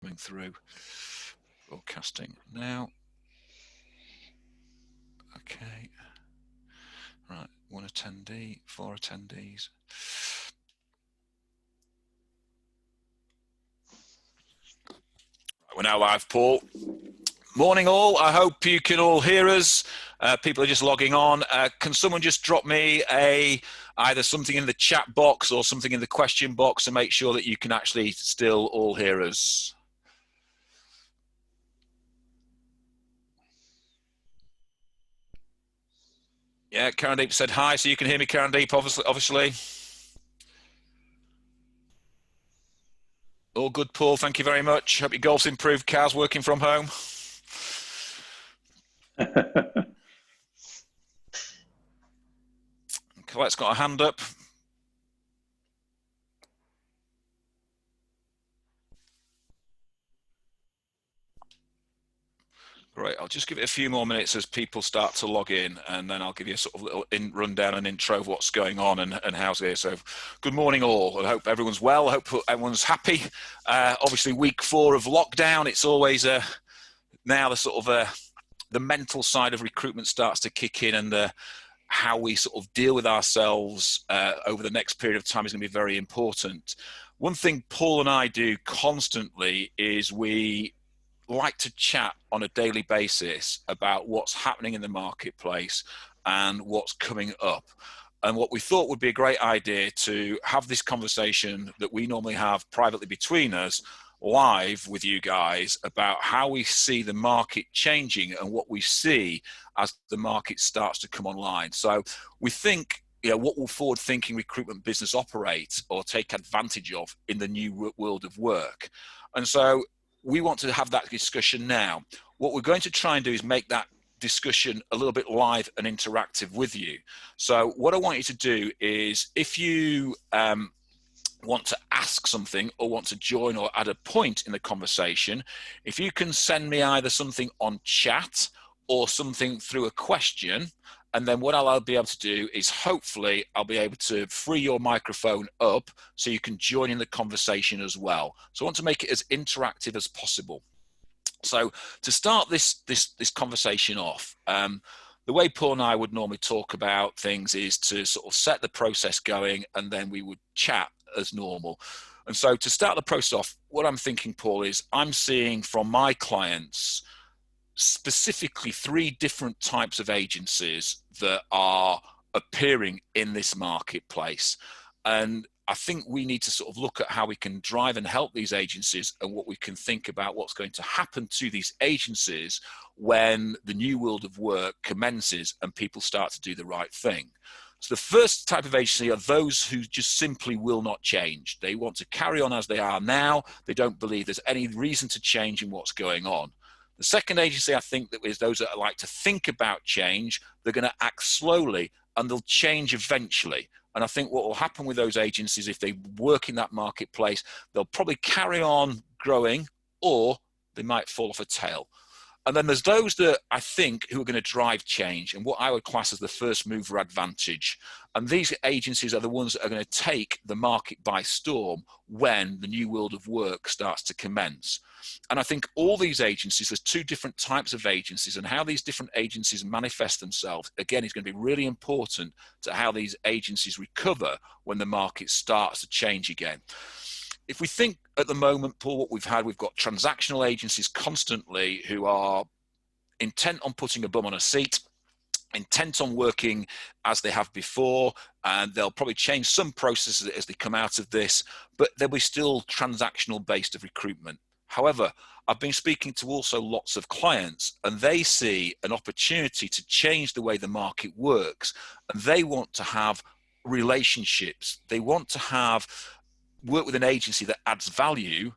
Coming through. Broadcasting now. Okay. Right. 1 attendee, 4 attendees. We're now live, Paul. Morning all. I hope you can all hear us. People are just logging on. Can someone just drop me either something in the chat box or something in the question box to make sure that you can actually still all hear us? Yeah, Karen Deep said hi, so you can hear me, Karen Deep, obviously. All good, Paul. Thank you very much. Hope your golf's improved. Car's working from home. Colette's got a hand up. Great. I'll just give it a few more minutes as people start to log in, and then I'll give you a sort of little rundown and intro of what's going on and how's it. So good morning all. I hope everyone's well. I hope everyone's happy. Obviously week 4 of lockdown. It's always now the sort of the mental side of recruitment starts to kick in, and how we sort of deal with ourselves over the next period of time is going to be very important. One thing Paul and I do constantly is we like to chat on a daily basis about what's happening in the marketplace and what's coming up. And what we thought would be a great idea to have this conversation that we normally have privately between us live with you guys about how we see the market changing and what we see as the market starts to come online. So we think, what will forward-thinking recruitment business operate or take advantage of in the new world of work? And so we want to have that discussion now. What we're going to try and do is make that discussion a little bit live and interactive with you. So what I want you to do is, if you want to ask something or want to join or add a point in the conversation, if you can send me either something on chat or something through a question, and then what I'll be able to do is hopefully I'll be able to free your microphone up so you can join in the conversation as well. So I want to make it as interactive as possible. So to start this conversation off, the way Paul and I would normally talk about things is to sort of set the process going, and then we would chat as normal. And so to start the process off, what I'm thinking, Paul, is I'm seeing from my clients specifically 3 different types of agencies that are appearing in this marketplace. And I think we need to sort of look at how we can drive and help these agencies, and what we can think about what's going to happen to these agencies when the new world of work commences and people start to do the right thing. So the first type of agency are those who just simply will not change. They want to carry on as they are now. They don't believe there's any reason to change in what's going on. The second agency, I think, that is those that like to think about change. They're going to act slowly and they'll change eventually. And I think what will happen with those agencies, if they work in that marketplace, they'll probably carry on growing, or they might fall off a tail. And then there's those that I think who are going to drive change, and what I would class as the first mover advantage. And these agencies are the ones that are going to take the market by storm when the new world of work starts to commence. And I think all these agencies, there's 2 different types of agencies, and how these different agencies manifest themselves, again, is going to be really important to how these agencies recover when the market starts to change again. If we think at the moment, Paul, what we've got transactional agencies constantly who are intent on putting a bum on a seat, intent on working as they have before, and they'll probably change some processes as they come out of this, but they'll be still transactional based of recruitment. However, I've been speaking to also lots of clients, and they see an opportunity to change the way the market works, and they want to have relationships. They want to work with an agency that adds value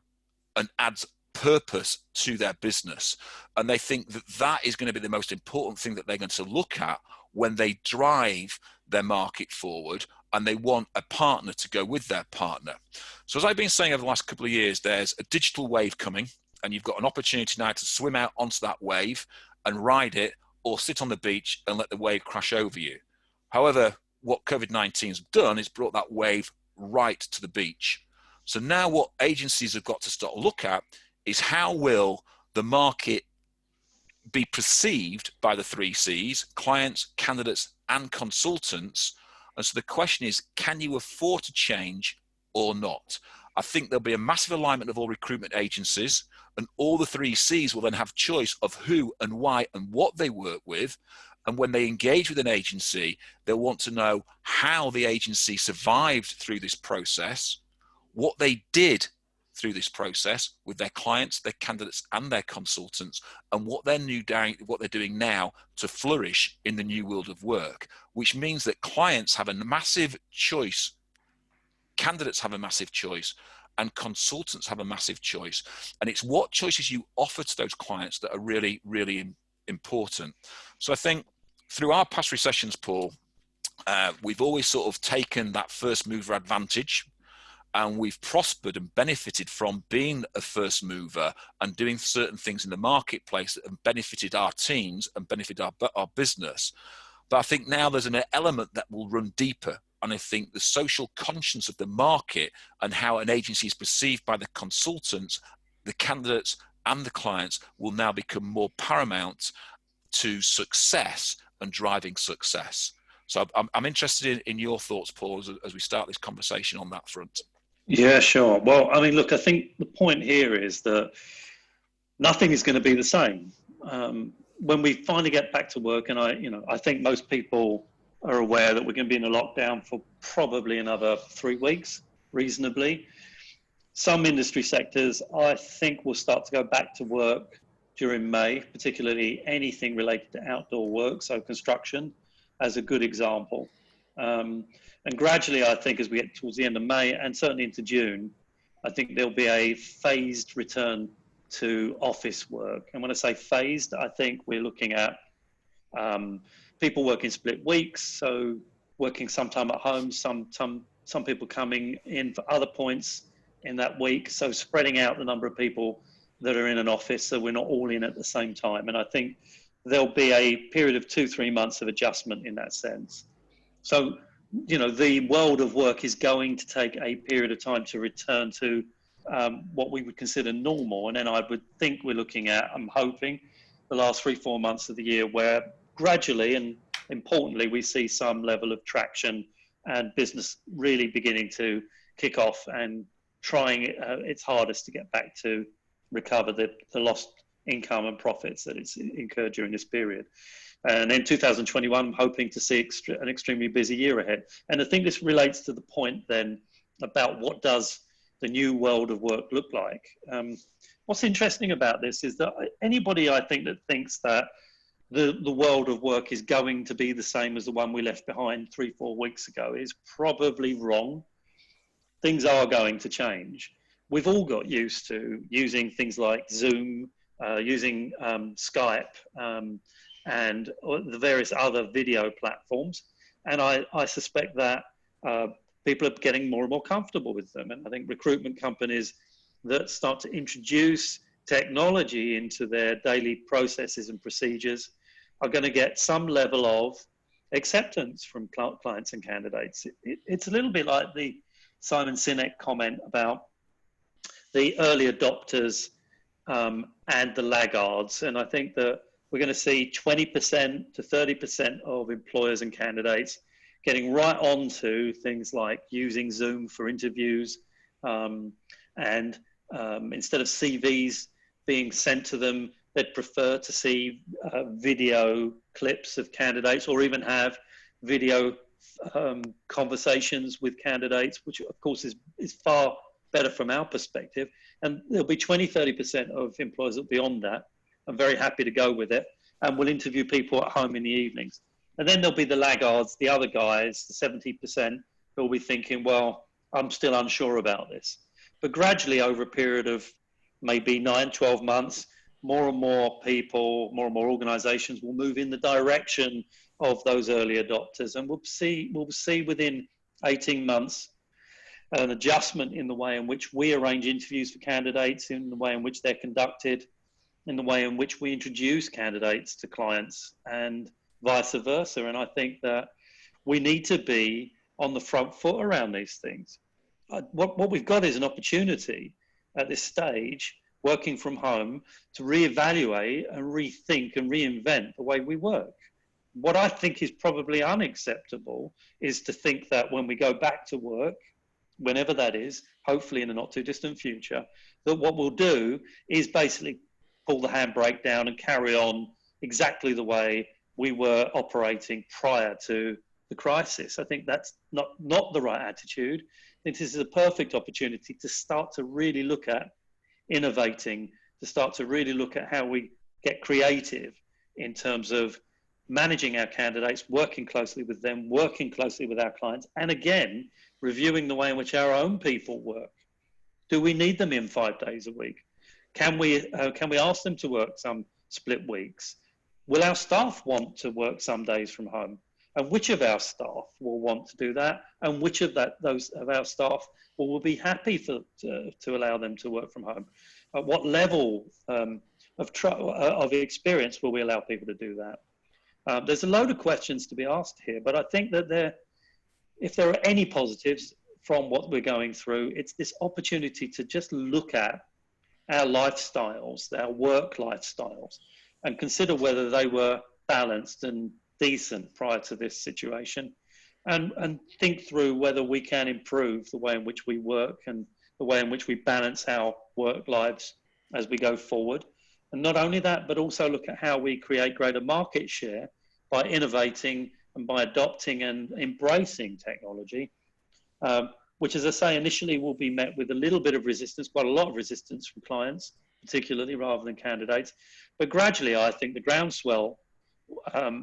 and adds purpose to their business. And they think that that is going to be the most important thing that they're going to look at when they drive their market forward, and they want a partner to go with their partner. So as I've been saying over the last couple of years, there's a digital wave coming, and you've got an opportunity now to swim out onto that wave and ride it, or sit on the beach and let the wave crash over you. However, what COVID-19 has done is brought that wave right to the beach. So now what agencies have got to start look at is how will the market be perceived by the three C's, clients, candidates, and consultants. And so the question is, can you afford to change or not? I think there'll be a massive alignment of all recruitment agencies, and all the three C's will then have choice of who and why and what they work with. And when they engage with an agency, they'll want to know how the agency survived through this process, what they did through this process with their clients, their candidates, and their consultants, and what they're doing now to flourish in the new world of work, which means that clients have a massive choice, candidates have a massive choice, and consultants have a massive choice. And it's what choices you offer to those clients that are really, really important. So I think through our past recessions, Paul, we've always sort of taken that first mover advantage, and we've prospered and benefited from being a first mover and doing certain things in the marketplace that have benefited our teams and benefited our business. But I think now there's an element that will run deeper. And I think the social conscience of the market and how an agency is perceived by the consultants, the candidates, and the clients will now become more paramount to success and driving success. So I'm interested in your thoughts, Paul, as we start this conversation on that front. Yeah, sure. Well, I mean, look, I think the point here is that nothing is going to be the same. When we finally get back to work, and I think most people are aware that we're going to be in a lockdown for probably another 3 weeks, reasonably. Some industry sectors, I think, will start to go back to work during May, particularly anything related to outdoor work, so construction as a good example. And gradually, I think, as we get towards the end of May and certainly into June, I think there'll be a phased return to office work. And when I say phased, I think we're looking at people working split weeks, so working sometime at home, some people coming in for other points in that week, so spreading out the number of people that are in an office so we're not all in at the same time. And I think there'll be a period of 2-3 months of adjustment in that sense. So, the world of work is going to take a period of time to return to what we would consider normal. And then I would think we're looking at, I'm hoping, the last 3-4 months of the year where gradually and importantly, we see some level of traction and business really beginning to kick off and trying its hardest to get back to recover the lost income and profits that it's incurred during this period. And in 2021, I'm hoping to see an extremely busy year ahead. And I think this relates to the point then about what does the new world of work look like. What's interesting about this is that anybody, I think, that thinks that the world of work is going to be the same as the one we left behind 3-4 weeks ago is probably wrong. Things are going to change. We've all got used to using things like Zoom, using Skype, and the various other video platforms. And I suspect that people are getting more and more comfortable with them. And I think recruitment companies that start to introduce technology into their daily processes and procedures are going to get some level of acceptance from clients and candidates. It's a little bit like the Simon Sinek comment about the early adopters and the laggards. And I think that we're going to see 20% to 30% of employers and candidates getting right on to things like using Zoom for interviews, and instead of CVs being sent to them, they'd prefer to see video clips of candidates or even have video conversations with candidates, which of course is far better from our perspective. And there'll be 20-30% of employers that will be on that. I'm very happy to go with it, and we'll interview people at home in the evenings. And then there'll be the laggards, the other guys, the 70%, who will be thinking, well, I'm still unsure about this. But gradually, over a period of maybe 9-12 months, more and more people, more and more organizations will move in the direction of those early adopters. And we'll see within 18 months an adjustment in the way in which we arrange interviews for candidates, in the way in which they're conducted, in the way in which we introduce candidates to clients, and vice versa. And I think that we need to be on the front foot around these things. What we've got is an opportunity at this stage working from home, to reevaluate and rethink and reinvent the way we work. What I think is probably unacceptable is to think that when we go back to work, whenever that is, hopefully in the not too distant future, that what we'll do is basically pull the handbrake down and carry on exactly the way we were operating prior to the crisis. I think that's not the right attitude. I think this is a perfect opportunity to start to really look at innovating, to start to really look at how we get creative in terms of managing our candidates, working closely with them, working closely with our clients, and again, reviewing the way in which our own people work. Do we need them in 5 days a week? Can we ask them to work some split weeks? Will our staff want to work some days from home? And which of our staff will want to do that? And which of those of our staff will be happy to allow them to work from home? At what level of experience will we allow people to do that? There's a load of questions to be asked here, but I think that if there are any positives from what we're going through, it's this opportunity to just look at our lifestyles, our work lifestyles, and consider whether they were balanced and decent prior to this situation, and think through whether we can improve the way in which we work and the way in which we balance our work lives as we go forward. And not only that, but also look at how we create greater market share by innovating and by adopting and embracing technology, which, as I say, initially will be met with a little bit of resistance, quite a lot of resistance from clients, particularly, rather than candidates. But gradually, I think the groundswell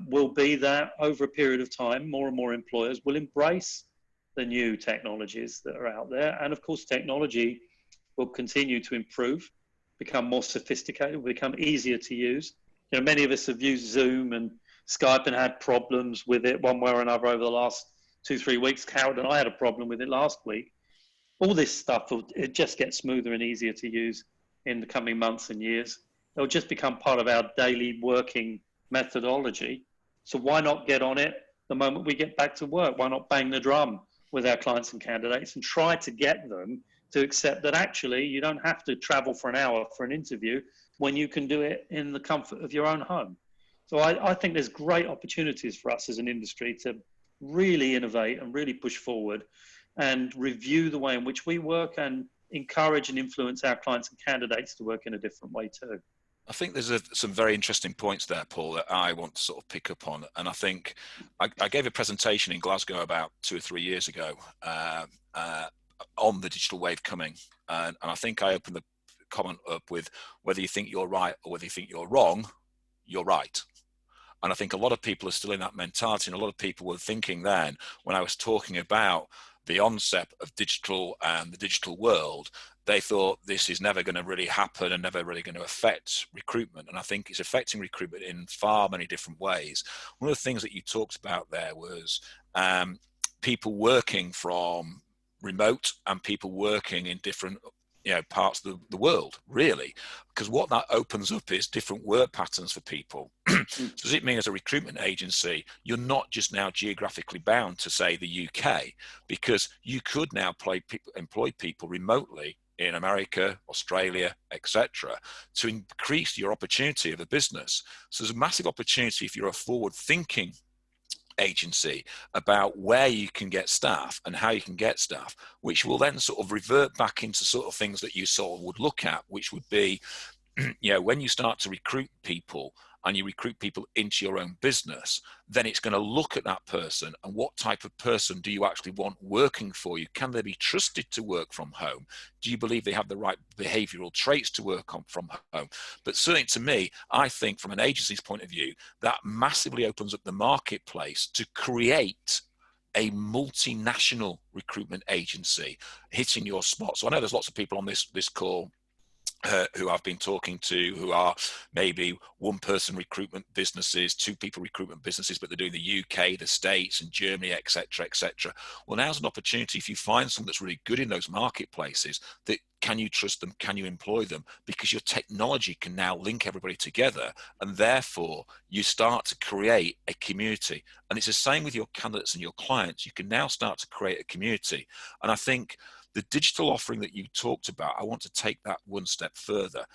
will be that over a period of time, more and more employers will embrace the new technologies that are out there. And of course, technology will continue to improve, become more sophisticated, will become easier to use. You know, many of us have used Zoom and Skype and had problems with it one way or another over the last 2-3 weeks. Howard and I had a problem with it last week. All this stuff, it just gets smoother and easier to use in the coming months and years. It'll just become part of our daily working methodology. So why not get on it the moment we get back to work? Why not bang the drum with our clients and candidates and try to get them to accept that actually you don't have to travel for an hour for an interview when you can do it in the comfort of your own home. So I think there's great opportunities for us as an industry to really innovate and really push forward and review the way in which we work and encourage and influence our clients and candidates to work in a different way too. I think there's some very interesting points there, Paul, that I want to sort of pick up on. And I think I gave a presentation in Glasgow about 2 or 3 years ago on the digital wave coming. And I think I opened the comment up with, whether you think you're right or whether you think you're wrong, you're right. And I think a lot of people are still in that mentality. And a lot of people were thinking then, when I was talking about the onset of digital and the digital world, they thought this is never going to really happen and never really going to affect recruitment. And I think it's affecting recruitment in far many different ways. One of the things that you talked about there was people working from remote and people working in different parts of the world, really, because what that opens up is different work patterns for people. So does it mean, as a recruitment agency, you're not just now geographically bound to, say, the UK, because you could now employ people remotely in America, Australia, etc., to increase your opportunity of a business. So there's a massive opportunity if you're a forward-thinking agency about where you can get staff and how you can get staff, which will then sort of revert back into sort of things that you sort of would look at, which would be, when you start to recruit people and you recruit people into your own business, then it's going to look at that person and what type of person do you actually want working for you? Can they be trusted to work from home? Do you believe they have the right behavioral traits to work on from home? But certainly to me, I think from an agency's point of view, that massively opens up the marketplace to create a multinational recruitment agency hitting your spot. So I know there's lots of people on this call who I've been talking to, who are maybe one-person recruitment businesses, two-people recruitment businesses, but they're doing the UK, the States, and Germany, etc., etc. Well, now's an opportunity, if you find someone that's really good in those marketplaces, that can you trust them? Can you employ them? Because your technology can now link everybody together, and therefore you start to create a community. And it's the same with your candidates and your clients. You can now start to create a community. And I think The digital offering that you talked about, I want to take that one step further.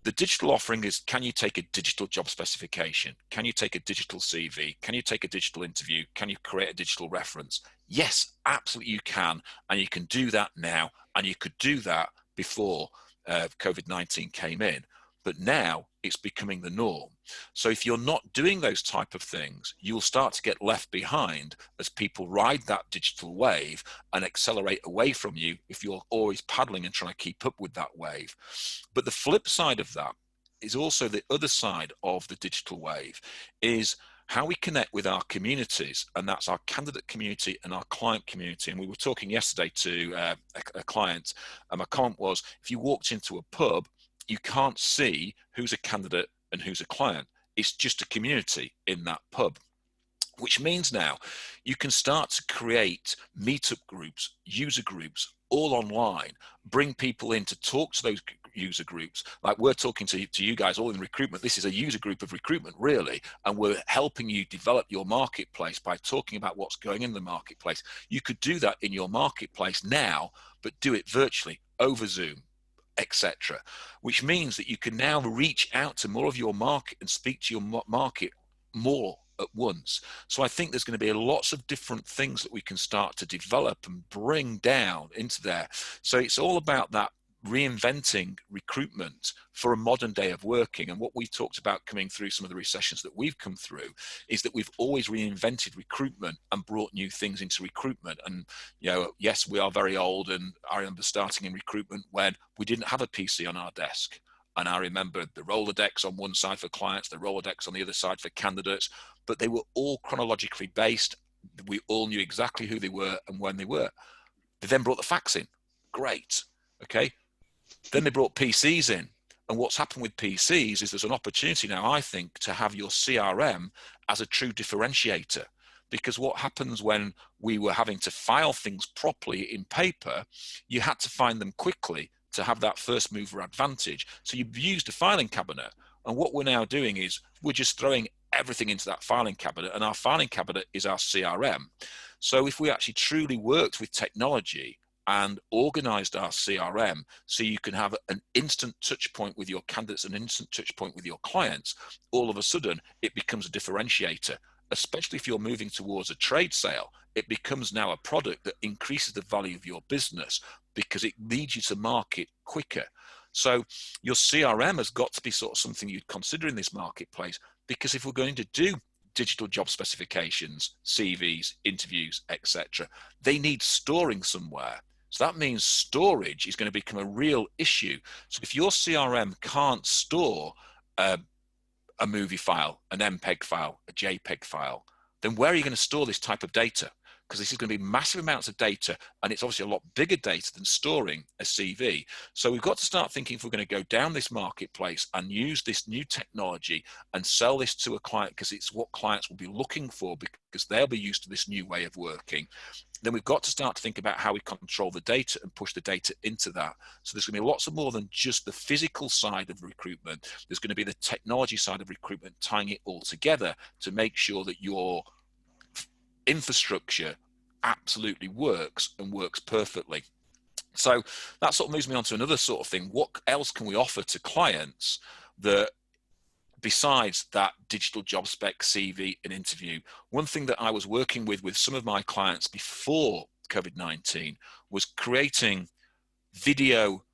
The digital offering is, can you take a digital job specification? Can you take a digital CV? Can you take a digital interview? Can you create a digital reference? Yes, absolutely you can. And you can do that now. And you could do that before COVID-19 came in. But now it's becoming the norm. So if you're not doing those type of things, you'll start to get left behind as people ride that digital wave and accelerate away from you if you're always paddling and trying to keep up with that wave. But the flip side of that is also the other side of the digital wave, is how we connect with our communities, and that's our candidate community and our client community. And we were talking yesterday to a client, and my comment was, if you walked into a pub, you can't see who's a candidate and who's a client. It's just a community in that pub, which means now you can start to create meetup groups, user groups, all online, bring people in to talk to those user groups. Like we're talking to you guys all in recruitment. This is a user group of recruitment, really, and we're helping you develop your marketplace by talking about what's going in the marketplace. You could do that in your marketplace now, but do it virtually over Zoom, etc., which means that you can now reach out to more of your market and speak to your market more at once. So I think there's going to be lots of different things that we can start to develop and bring down into there. So it's all about that reinventing recruitment for a modern day of working. And what we've talked about coming through some of the recessions that we've come through is that we've always reinvented recruitment and brought new things into recruitment. And, you know, yes, we are very old, and I remember starting in recruitment when we didn't have a PC on our desk. And I remember the Rolodex on one side for clients, the Rolodex on the other side for candidates, but they were all chronologically based. We all knew exactly who they were and when they were. They then brought the fax in. Great. Okay. Then they brought PCs in. And what's happened with PCs is there's an opportunity now, I think, to have your CRM as a true differentiator. Because what happens when we were having to file things properly in paper, you had to find them quickly to have that first mover advantage. So you've used a filing cabinet. And what we're now doing is we're just throwing everything into that filing cabinet, and our filing cabinet is our CRM. So if we actually truly worked with technology and organized our CRM so you can have an instant touch point with your candidates, an instant touch point with your clients, all of a sudden it becomes a differentiator, especially if you're moving towards a trade sale. It becomes now a product that increases the value of your business because it leads you to market quicker. So your CRM has got to be sort of something you'd consider in this marketplace, because if we're going to do digital job specifications, CVs, interviews, etc., they need storing somewhere. So that means storage is going to become a real issue. So if your CRM can't store a movie file, an MPEG file, a JPEG file, then where are you going to store this type of data? Because this is going to be massive amounts of data, and it's obviously a lot bigger data than storing a CV. So we've got to start thinking, if we're going to go down this marketplace and use this new technology and sell this to a client, because it's what clients will be looking for, because they'll be used to this new way of working, then we've got to start to think about how we control the data and push the data into that. So there's going to be lots of more than just the physical side of recruitment. There's going to be the technology side of recruitment, tying it all together to make sure that your infrastructure absolutely works and works perfectly. So that sort of moves me on to another sort of thing. What else can we offer to clients that, besides that digital job spec, CV, and interview? One thing that I was working with some of my clients before COVID-19 was creating video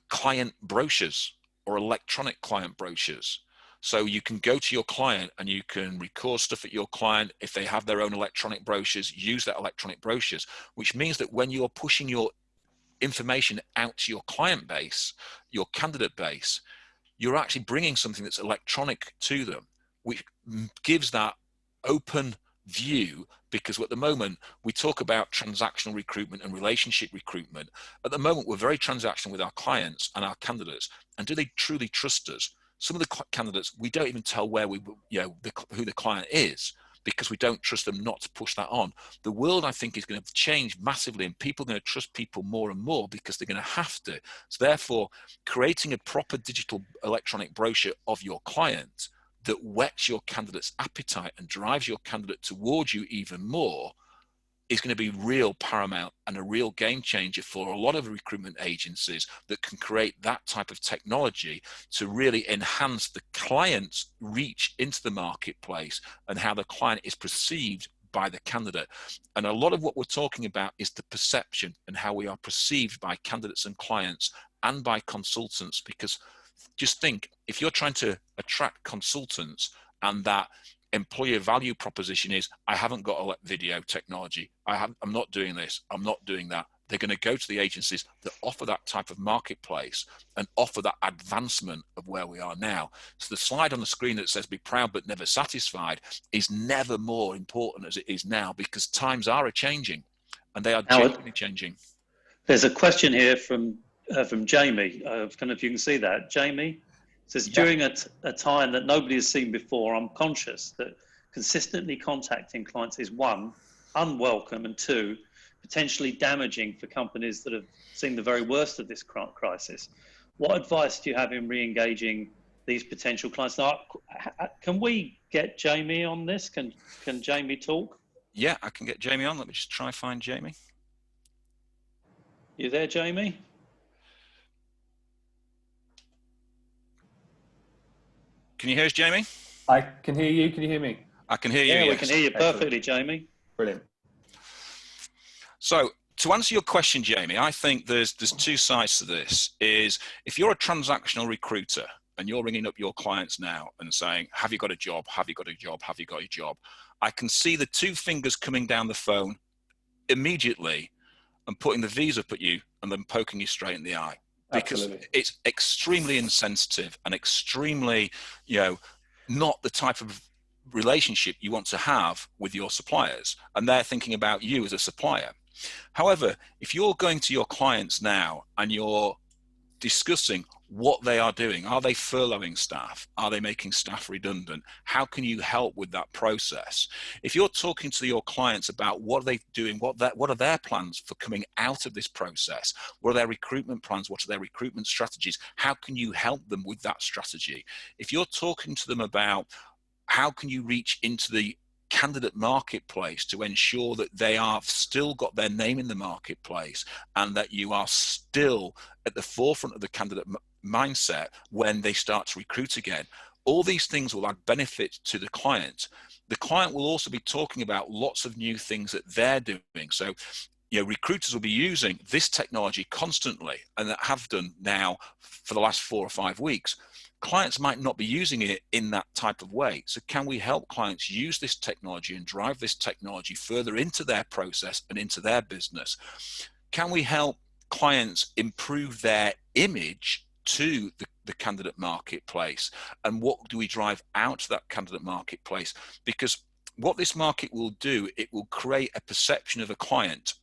client brochures or electronic client brochures. So you can go to your client and you can record stuff at your client. If they have their own electronic brochures, use that electronic brochures, which means that when you're pushing your information out to your client base, your candidate base, you're actually bringing something that's electronic to them, which gives that open view. Because at the moment we talk about transactional recruitment and relationship recruitment. At the moment we're very transactional with our clients and our candidates, and do they truly trust us? Some of the candidates, we don't even tell where we, who the client is, because we don't trust them not to push that on. The world, I think, is going to change massively, and people are going to trust people more and more because they're going to have to. So therefore, creating a proper digital electronic brochure of your client that whets your candidate's appetite and drives your candidate towards you even more is going to be real paramount and a real game changer for a lot of recruitment agencies that can create that type of technology to really enhance the client's reach into the marketplace and how the client is perceived by the candidate. And a lot of what we're talking about is the perception and how we are perceived by candidates and clients and by consultants. Because just think, if you're trying to attract consultants and that employer value proposition is, I haven't got a video technology, I'm not doing this, I'm not doing that, they're going to go to the agencies that offer that type of marketplace and offer that advancement of where we are now. So the slide on the screen that says be proud but never satisfied is never more important as it is now, because times are a-changing and they are genuinely changing. There's a question here from Jamie. I don't know if you can see that. Jamie says, during a time that nobody has seen before, I'm conscious that consistently contacting clients is, one, unwelcome, and two, potentially damaging for companies that have seen the very worst of this crisis. What advice do you have in re-engaging these potential clients? Now, can we get Jamie on this? Can Jamie talk? Yeah, I can get Jamie on. Let me just try find Jamie. You there, Jamie? Can you hear us, Jamie? I can hear you. Can you hear me? I can hear you. Yeah, yes. We can hear you perfectly, Jamie. Brilliant. So to answer your question, Jamie, I think there's two sides to this. Is if you're a transactional recruiter and you're ringing up your clients now and saying, have you got a job? Have you got a job? Have you got a job? I can see the two fingers coming down the phone immediately and putting the V's up at you and then poking you straight in the eye. Because Absolutely. It's extremely insensitive and extremely, not the type of relationship you want to have with your suppliers, and they're thinking about you as a supplier. However, if you're going to your clients now and you're discussing what they are doing, are they furloughing staff? Are they making staff redundant? How can you help with that process? If you're talking to your clients about what are they doing, what are their plans for coming out of this process? What are their recruitment plans? What are their recruitment strategies? How can you help them with that strategy? If you're talking to them about how can you reach into the candidate marketplace to ensure that they are still got their name in the marketplace and that you are still at the forefront of the candidate mindset when they start to recruit again, all these things will add benefit to the client. The client will also be talking about lots of new things that they're doing. So recruiters will be using this technology constantly, and that have done now for the last 4 or 5 weeks. Clients might not be using it in that type of way. So can we help clients use this technology and drive this technology further into their process and into their business? Can we help clients improve their image to the candidate marketplace? And what do we drive out to that candidate marketplace? Because what this market will do, it will create a perception of a client.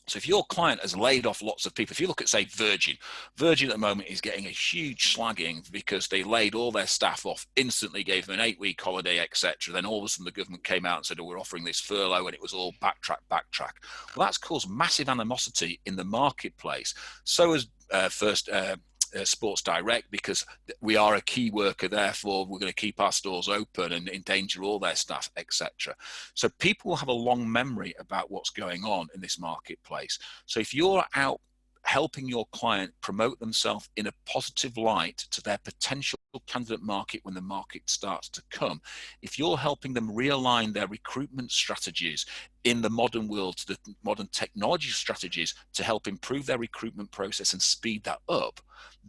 So if your client has laid off lots of people, if you look at, say, Virgin at the moment is getting a huge slagging because they laid all their staff off, instantly gave them an 8-week holiday, etc. Then all of a sudden the government came out and said, oh, we're offering this furlough, and it was all backtrack. Well, that's caused massive animosity in the marketplace. So has Sports Direct, because we are a key worker, therefore we're going to keep our stores open and endanger all their staff, etc. So people will have a long memory about what's going on in this marketplace. So if you're out helping your client promote themselves in a positive light to their potential candidate market when the market starts to come, if you're helping them realign their recruitment strategies in the modern world to the modern technology strategies to help improve their recruitment process and speed that up,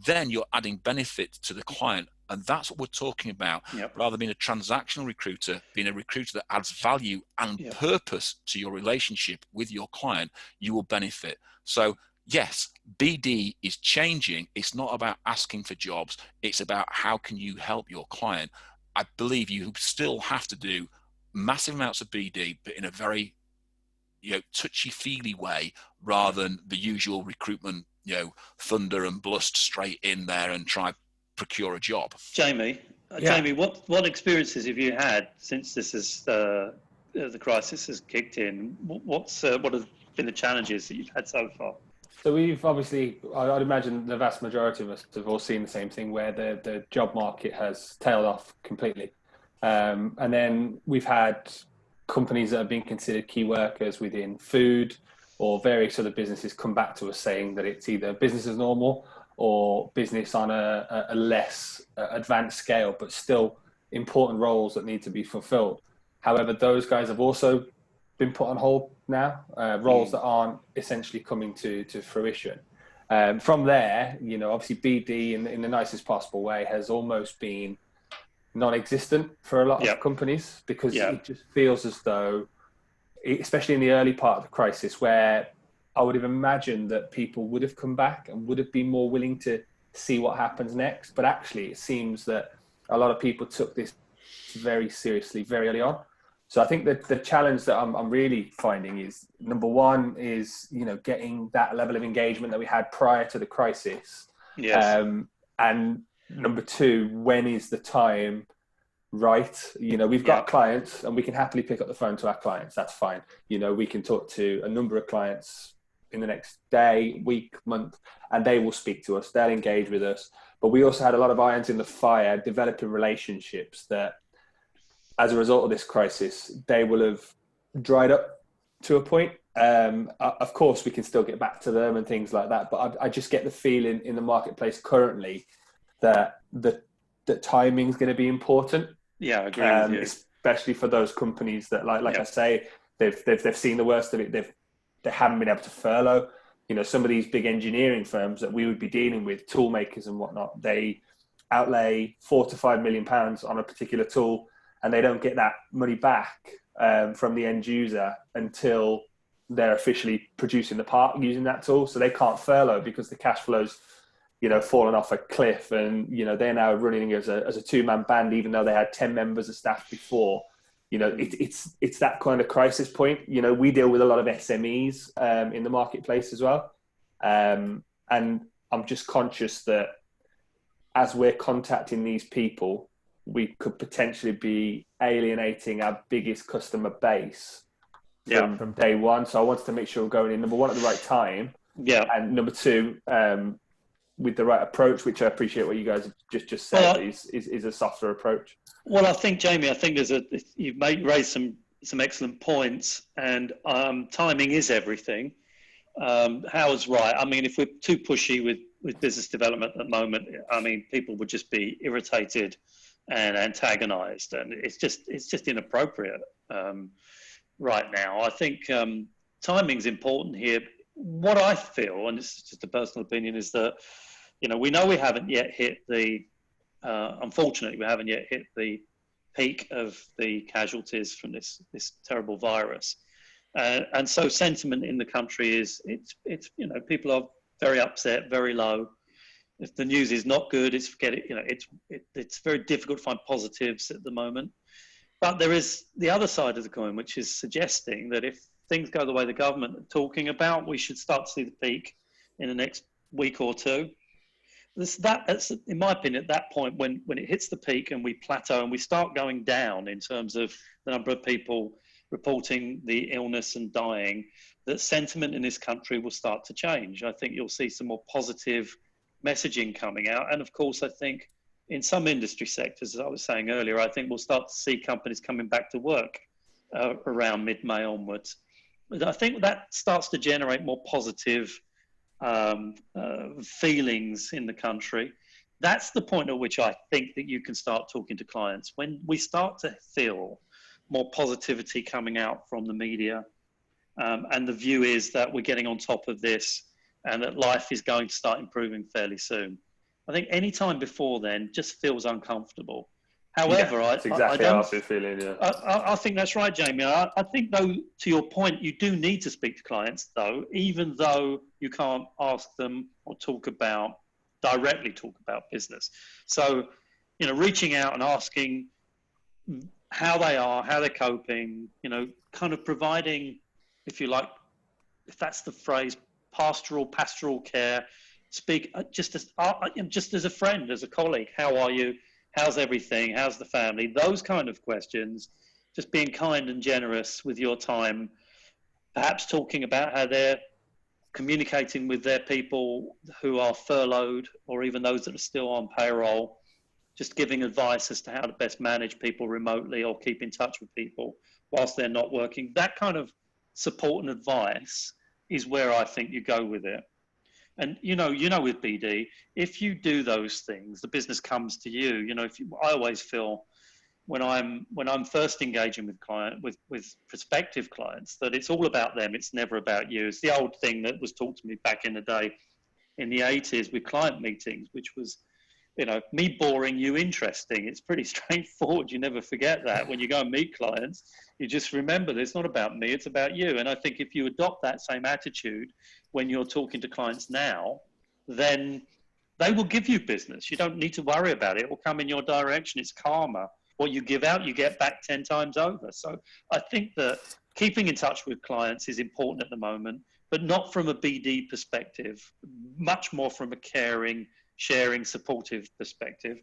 then you're adding benefit to the client. And that's what we're talking about. Yep. Rather than being a transactional recruiter, being a recruiter that adds value and purpose to your relationship with your client, you will benefit. So yes, BD is changing. It's not about asking for jobs. It's about how can you help your client. I believe you still have to do massive amounts of BD, but in a very touchy-feely way, rather than the usual recruitment, thunder and blust straight in there and try procure a job. Jamie, what experiences have you had since this is the crisis has kicked in? What have been the challenges that you've had so far? So we've obviously, I'd imagine the vast majority of us have all seen the same thing, where the job market has tailed off completely. And then we've had companies that have been considered key workers within food or various other businesses come back to us saying that it's either business as normal or business on a less advanced scale, but still important roles that need to be fulfilled. However, those guys have also been put on hold now, roles that aren't essentially coming to fruition. From there, you know, obviously BD in the nicest possible way has almost been non-existent for a lot of companies, because it just feels as though, especially in the early part of the crisis, where I would have imagined that people would have come back and would have been more willing to see what happens next. But actually, it seems that a lot of people took this very seriously very early on. So I think that the challenge that I'm really finding is, number one is, you know, getting that level of engagement that we had prior to the crisis. And number two, when is the time right? You know, we've got clients and we can happily pick up the phone to our clients. That's fine. You know, we can talk to a number of clients in the next day, week, month, and they will speak to us. They'll engage with us. But we also had a lot of irons in the fire, developing relationships that, as a result of this crisis, they will have dried up to a point. Of course, we can still get back to them and things like that. But I just get the feeling in the marketplace currently that the timing is going to be important. Yeah, I agree with you. Especially for those companies that, like I say, they've seen the worst of it. They haven't been able to furlough. You know, some of these big engineering firms that we would be dealing with, tool makers and whatnot, they outlay £4 to £5 million on a particular tool, and they don't get that money back from the end user until they're officially producing the part using that tool. So they can't furlough because the cash flow's, you know, fallen off a cliff, and, you know, they're now running as a two-man band, even though they had 10 members of staff before. You know, it's that kind of crisis point. You know, we deal with a lot of SMEs in the marketplace as well. And I'm just conscious that as we're contacting these people, we could potentially be alienating our biggest customer base from day one. So I wanted to make sure we're going in, number one, at the right time. And number two, with the right approach, which I appreciate what you guys just said, is a softer approach. Well, I think, Jamie, you've raised some excellent points, and timing is everything. Howard's right. I mean, if we're too pushy with business development at the moment, I mean, people would just be irritated and antagonized, and it's just inappropriate right now. I think timing's important here. What I feel, and this is just a personal opinion, is that, you know, we know we haven't yet hit unfortunately, we haven't yet hit the peak of the casualties from this terrible virus. And so sentiment in the country it's, you know, people are very upset, very low. If the news is not good, it's very difficult to find positives at the moment. But there is the other side of the coin, which is suggesting that if things go the way the government are talking about, we should start to see the peak in the next week or two. That's, in my opinion, at that point when it hits the peak and we plateau and we start going down in terms of the number of people reporting the illness and dying, that sentiment in this country will start to change. I think you'll see some more positive messaging coming out. And of course, I think in some industry sectors, as I was saying earlier, I think we'll start to see companies coming back to work around mid-May onwards. But I think that starts to generate more positive feelings in the country. That's the point at which I think that you can start talking to clients. When we start to feel more positivity coming out from the media, and the view is that we're getting on top of this and that life is going to start improving fairly soon. I think any time before then just feels uncomfortable. However, that's exactly how I've been feeling. I think that's right, Jamie. I think, though, to your point, you do need to speak to clients, though, even though you can't ask them or directly talk about business. So, you know, reaching out and asking how they are, how they're coping, you know, kind of providing, if you like, if that's the phrase, pastoral care. Speak just as a friend, as a colleague. How are you? How's everything? How's the family? Those kind of questions, just being kind and generous with your time, perhaps talking about how they're communicating with their people who are furloughed or even those that are still on payroll, just giving advice as to how to best manage people remotely or keep in touch with people whilst they're not working. That kind of support and advice is where I think you go with it. And with BD, if you do those things, the business comes to you. I always feel when I'm first engaging with prospective clients, that it's all about them. It's never about you. It's the old thing that was taught to me back in the day in the 80s with client meetings, which was, me boring, you interesting. It's pretty straightforward. You never forget that. When you go and meet clients, you just remember that it's not about me, it's about you. And I think if you adopt that same attitude when you're talking to clients now, then they will give you business. You don't need to worry about it. It will come in your direction. It's karma. What you give out, you get back 10 times over. So I think that keeping in touch with clients is important at the moment, but not from a BD perspective, much more from a caring, sharing, supportive perspective.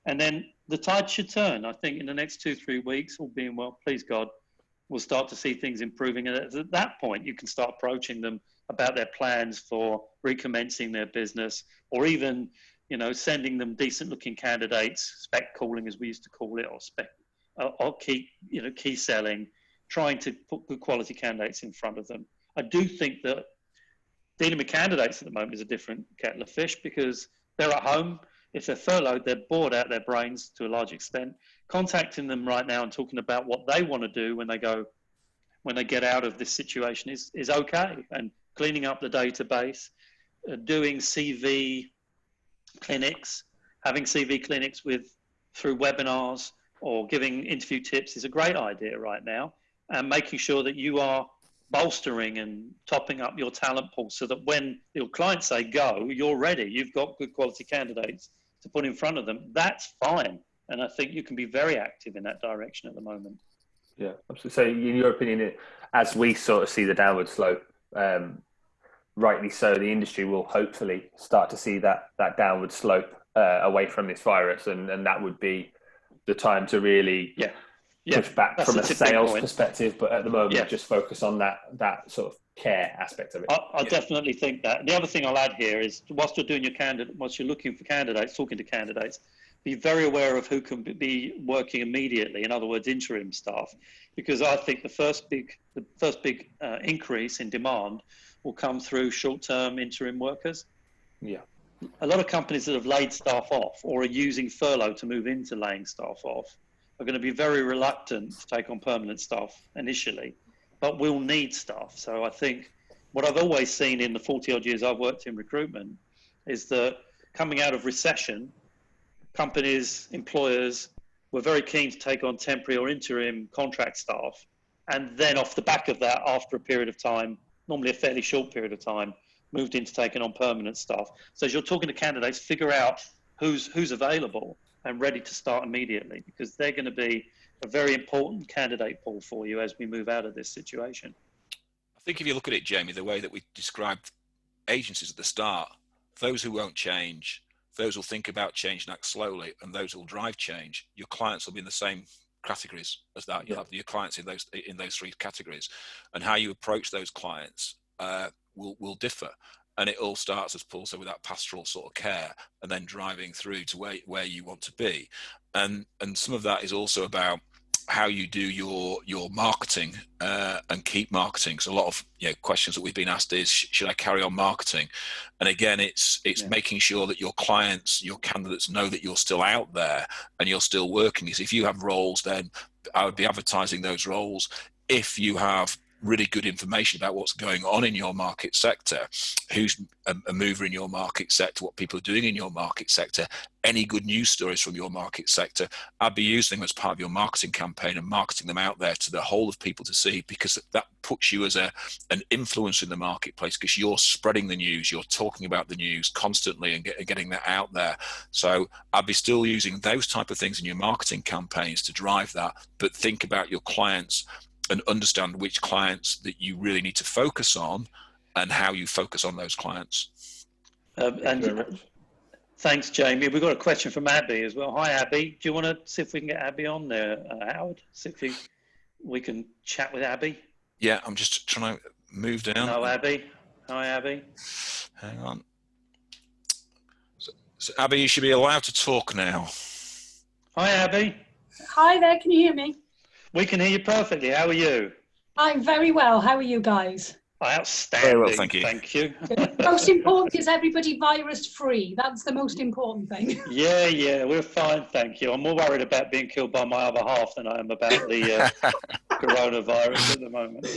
And then the tide should turn. I think in the next 2-3 weeks, all being well, please God, we'll start to see things improving. And at that point, you can start approaching them about their plans for recommencing their business, or even, sending them decent looking candidates, spec calling as we used to call it, or key selling, trying to put good quality candidates in front of them. I do think that dealing with candidates at the moment is a different kettle of fish, because they're at home. If they're furloughed, they're bored out their brains to a large extent. Contacting them right now and talking about what they want to do when they get out of this situation is okay. And cleaning up the database, doing CV clinics, having CV clinics through webinars or giving interview tips is a great idea right now. And making sure that you are bolstering and topping up your talent pool so that when your clients say go, you're ready. You've got good quality candidates to put in front of them. That's fine. And I think you can be very active in that direction at the moment. Yeah, absolutely. So in your opinion, as we sort of see the downward slope, rightly so, the industry will hopefully start to see that downward slope away from this virus, and that would be the time to really push back from a sales perspective, but at the moment just focus on that sort of care aspect of it. I definitely think that. The other thing I'll add here is, whilst you're looking for candidates, talking to candidates, be very aware of who can be working immediately. In other words, interim staff, because I think the first big increase in demand will come through short-term interim workers. Yeah. A lot of companies that have laid staff off or are using furlough to move into laying staff off are going to be very reluctant to take on permanent staff initially, but will need staff. So I think what I've always seen in the 40 odd years I've worked in recruitment is that coming out of recession, companies, employers were very keen to take on temporary or interim contract staff. And then off the back of that, after a period of time, normally a fairly short period of time, moved into taking on permanent staff. So as you're talking to candidates, figure out who's available and ready to start immediately, because they're going to be a very important candidate pool for you as we move out of this situation. I think if you look at it, Jamie, the way that we described agencies at the start, those who won't change, those will think about change and act slowly, and those who will drive change, your clients will be in the same categories as that. You'll have your clients in those three categories, and how you approach those clients will differ. And it all starts, as Paul said, with that pastoral sort of care, and then driving through to where you want to be. And some of that is also about how you do your marketing and keep marketing. So a lot of questions that we've been asked is, should I carry on marketing? And again, it's making sure that your clients, your candidates know that you're still out there and you're still working. Because if you have roles, then I would be advertising those roles. If you have really good information about what's going on in your market sector, who's a mover in your market sector, what people are doing in your market sector, any good news stories from your market sector, I'd be using them as part of your marketing campaign and marketing them out there to the whole of people to see, because that puts you as an influence in the marketplace, because you're spreading the news, you're talking about the news constantly and getting that out there. So I'd be still using those type of things in your marketing campaigns to drive that, but think about your clients and understand which clients that you really need to focus on and how you focus on those clients. Thanks, Jamie. We've got a question from Abby as well. Hi, Abby. Do you want to see if we can get Abby on there, Howard? See if we can chat with Abby. Yeah, I'm just trying to move down. No, Abby. Hi, Abby. Hang on. So Abby, you should be allowed to talk now. Hi, Abby. Hi there. Can you hear me? We can hear you perfectly. How are you? I'm very well. How are you guys? Outstanding. Very well, thank you. Thank you. Most important is everybody virus free. That's the most important thing. Yeah, we're fine, thank you. I'm more worried about being killed by my other half than I am about the coronavirus at the moment.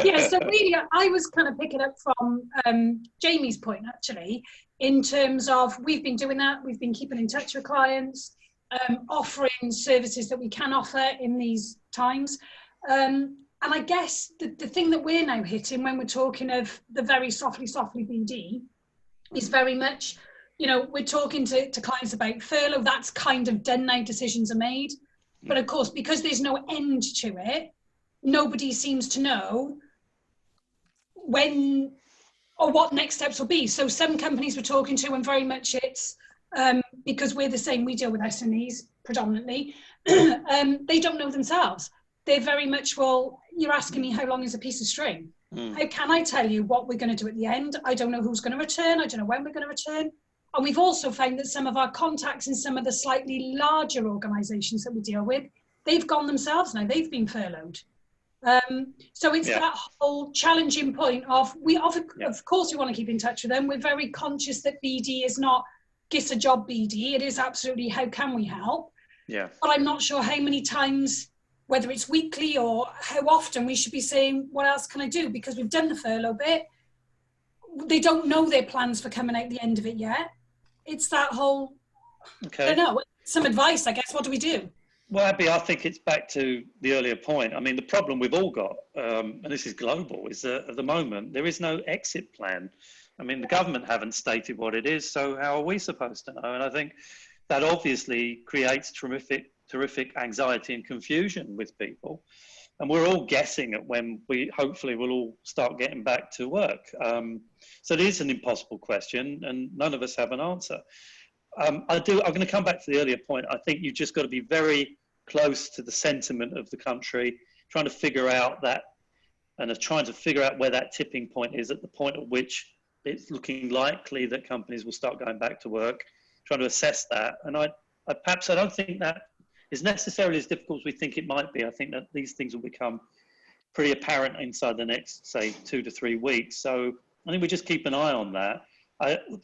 Yeah, so really, I was kind of picking up from Jamie's point, actually, in terms of we've been doing that. We've been keeping in touch with clients, offering services that we can offer in these times. And I guess the thing that we're now hitting when we're talking of the very softly BD is very much, you know, we're talking to clients about furlough. That's kind of done now, decisions are made. But of course, because there's no end to it, nobody seems to know when or what next steps will be. So some companies we're talking to, and very much it's because we're the same, we deal with SMEs predominantly, they don't know themselves. They're very much, well, you're asking me how long is a piece of string? How can I tell you what we're going to do at the end? I don't know who's going to return. I don't know when we're going to return. And we've also found that some of our contacts in some of the slightly larger organisations that we deal with, they've gone themselves now. They've been furloughed. So it's that whole challenging point of of course we want to keep in touch with them. We're very conscious that BD is not get a job BD. It is absolutely how can we help? Yeah. But I'm not sure how many times, whether it's weekly or how often we should be saying, what else can I do? Because we've done the furlough bit. They don't know their plans for coming out the end of it yet. It's that whole, I don't know, some advice, I guess. What do we do? Well, Abby, I think it's back to the earlier point. I mean, the problem we've all got, and this is global, is that at the moment, there is no exit plan. I mean, the government haven't stated what it is, so how are we supposed to know? And I think that obviously creates terrific anxiety and confusion with people. And we're all guessing at when we hopefully will all start getting back to work. So it is an impossible question, and none of us have an answer. I'm going to come back to the earlier point. I think you've just got to be very close to the sentiment of the country, trying to figure out that, and trying to figure out where that tipping point is at the point at which it's looking likely that companies will start going back to work, trying to assess that. And I don't think that is necessarily as difficult as we think it might be. I think that these things will become pretty apparent inside the next, say, 2 to 3 weeks. So I think we just keep an eye on that.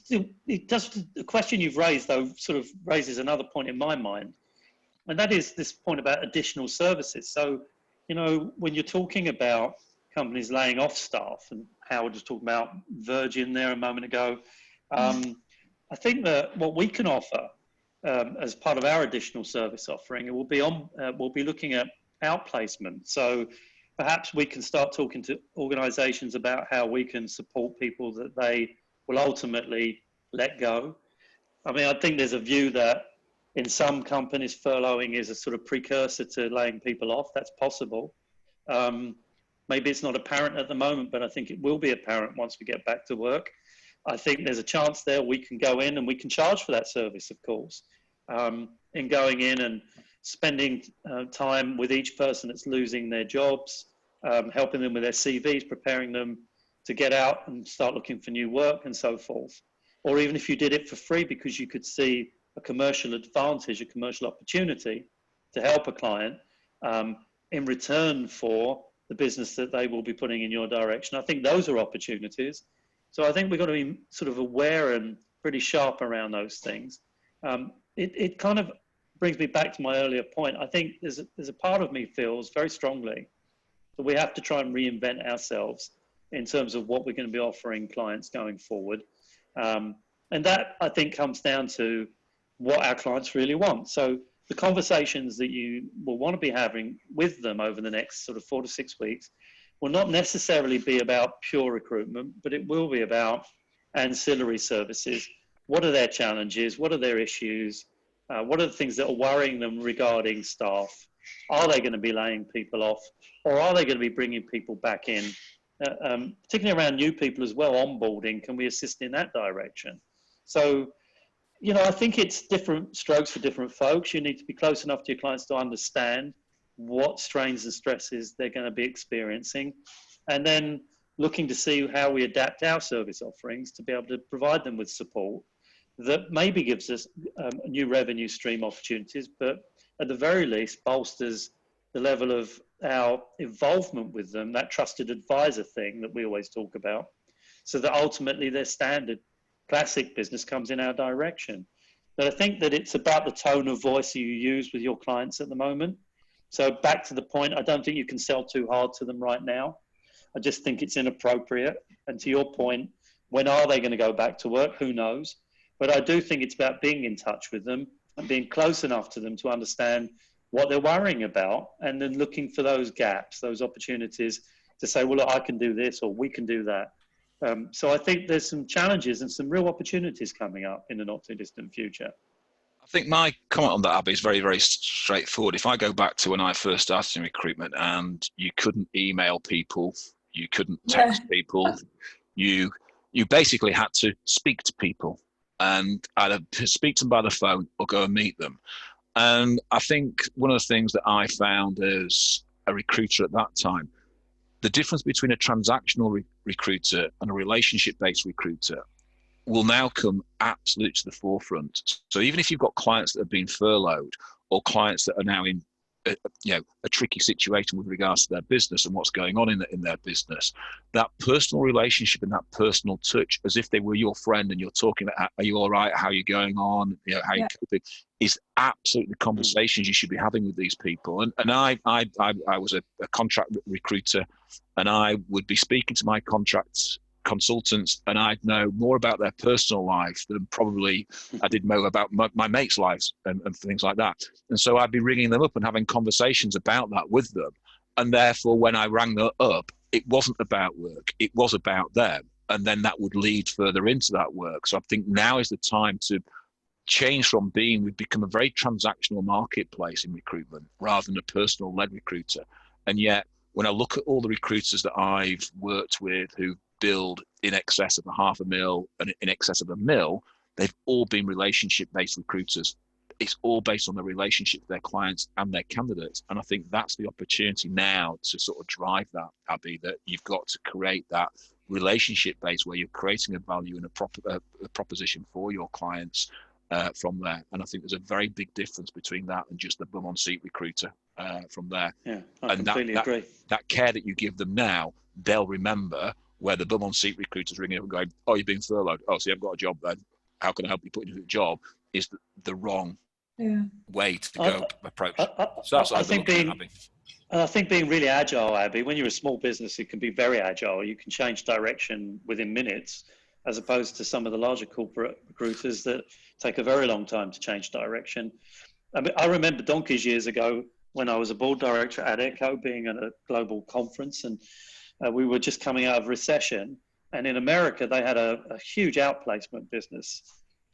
The question you've raised, though, sort of raises another point in my mind, and that is this point about additional services. So, you know, when you're talking about companies laying off staff, and Howard was talking about Virgin there a moment ago, I think that what we can offer as part of our additional service offering, we'll be looking at outplacement. So perhaps we can start talking to organisations about how we can support people that they will ultimately let go. I mean, I think there's a view that in some companies, furloughing is a sort of precursor to laying people off. That's possible. Maybe it's not apparent at the moment, but I think it will be apparent once we get back to work. I think there's a chance there we can go in and we can charge for that service, of course, in going in and spending time with each person that's losing their jobs, helping them with their CVs, preparing them to get out and start looking for new work and so forth. Or even if you did it for free because you could see a commercial advantage, a commercial opportunity to help a client in return for the business that they will be putting in your direction. I think those are opportunities. So I think we've got to be sort of aware and pretty sharp around those things. It kind of brings me back to my earlier point. I think there's a part of me feels very strongly that we have to try and reinvent ourselves in terms of what we're going to be offering clients going forward. And that, I think, comes down to what our clients really want. So the conversations that you will want to be having with them over the next sort of 4 to 6 weeks will not necessarily be about pure recruitment, but it will be about ancillary services. What are their challenges? What are their issues? What are the things that are worrying them regarding staff? Are they going to be laying people off, or are they going to be bringing people back in? Particularly around new people as well, onboarding, can we assist in that direction? So, you know, I think it's different strokes for different folks. You need to be close enough to your clients to understand what strains and stresses they're going to be experiencing, and then looking to see how we adapt our service offerings to be able to provide them with support that maybe gives us new revenue stream opportunities, but at the very least bolsters the level of our involvement with them, that trusted advisor thing that we always talk about, so that ultimately their standard classic business comes in our direction. But I think that it's about the tone of voice you use with your clients at the moment. So back to the point, I don't think you can sell too hard to them right now. I just think it's inappropriate. And to your point, when are they going to go back to work? Who knows? But I do think it's about being in touch with them and being close enough to them to understand what they're worrying about, and then looking for those gaps, those opportunities to say, well, look, I can do this, or we can do that. So I think there's some challenges and some real opportunities coming up in the not too distant future. I think my comment on that, Abby, is very, very straightforward. If I go back to when I first started in recruitment, and you couldn't email people, you couldn't text people, you basically had to speak to people, and either speak to them by the phone or go and meet them. And I think one of the things that I found as a recruiter at that time, the difference between a transactional recruiter and a relationship-based recruiter will now come absolutely to the forefront. So even if you've got clients that have been furloughed, or clients that are now in a tricky situation with regards to their business and what's going on in their business, that personal relationship and that personal touch, as if they were your friend and you're talking about, are you all right, how are you going on, how you coping, is absolutely the conversations you should be having with these people. And I was a contract recruiter, and I would be speaking to my contracts consultants, and I'd know more about their personal life than probably I did know about my mates' lives and things like that. And so I'd be ringing them up and having conversations about that with them. And therefore, when I rang them up, it wasn't about work, it was about them. And then that would lead further into that work. So I think now is the time to change from we've become a very transactional marketplace in recruitment rather than a personal led recruiter. And yet, when I look at all the recruiters that I've worked with who build in excess of $500,000 and in excess of $1 million, they've all been relationship-based recruiters. It's all based on the relationship with their clients and their candidates. And I think that's the opportunity now to sort of drive that, Abby, that you've got to create that relationship base where you're creating a value and a proposition for your clients from there. And I think there's a very big difference between that and just the bum on seat recruiter from there. Yeah, I completely agree. That care that you give them now, they'll remember, where the bum on seat recruiters ringing up and going, oh, you've been furloughed. Oh, so you haven't got a job then. How can I help you put into a job? Is the wrong way to go approach. So that's what I think I think being really agile, Abby, when you're a small business, it can be very agile. You can change direction within minutes, as opposed to some of the larger corporate recruiters that take a very long time to change direction. I mean, I remember donkeys years ago when I was a board director at Echo, being at a global conference, and we were just coming out of recession. And in America, they had a huge outplacement business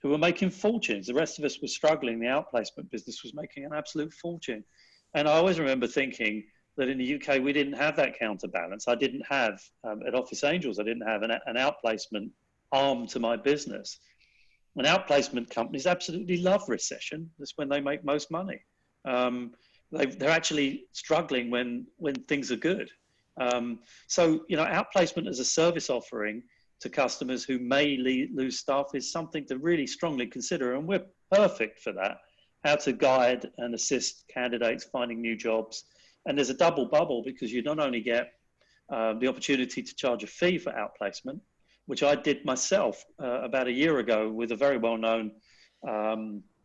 who were making fortunes. The rest of us were struggling. The outplacement business was making an absolute fortune. And I always remember thinking that in the UK, we didn't have that counterbalance. I didn't have, at Office Angels, I didn't have an outplacement arm to my business. And outplacement companies absolutely love recession. That's when they make most money. They're actually struggling when things are good. So, outplacement as a service offering to customers who may lose staff is something to really strongly consider. And we're perfect for that, how to guide and assist candidates finding new jobs. And there's a double bubble, because you not only get the opportunity to charge a fee for outplacement, which I did myself about a year ago with a very well-known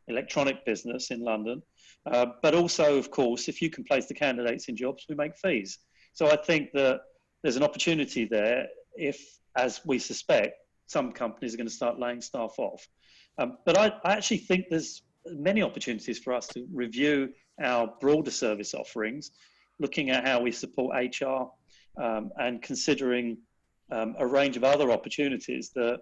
electronic business in London. But also, of course, if you can place the candidates in jobs, we make fees. So I think that there's an opportunity there if, as we suspect, some companies are going to start laying staff off. But I actually think there's many opportunities for us to review our broader service offerings, looking at how we support HR and considering a range of other opportunities that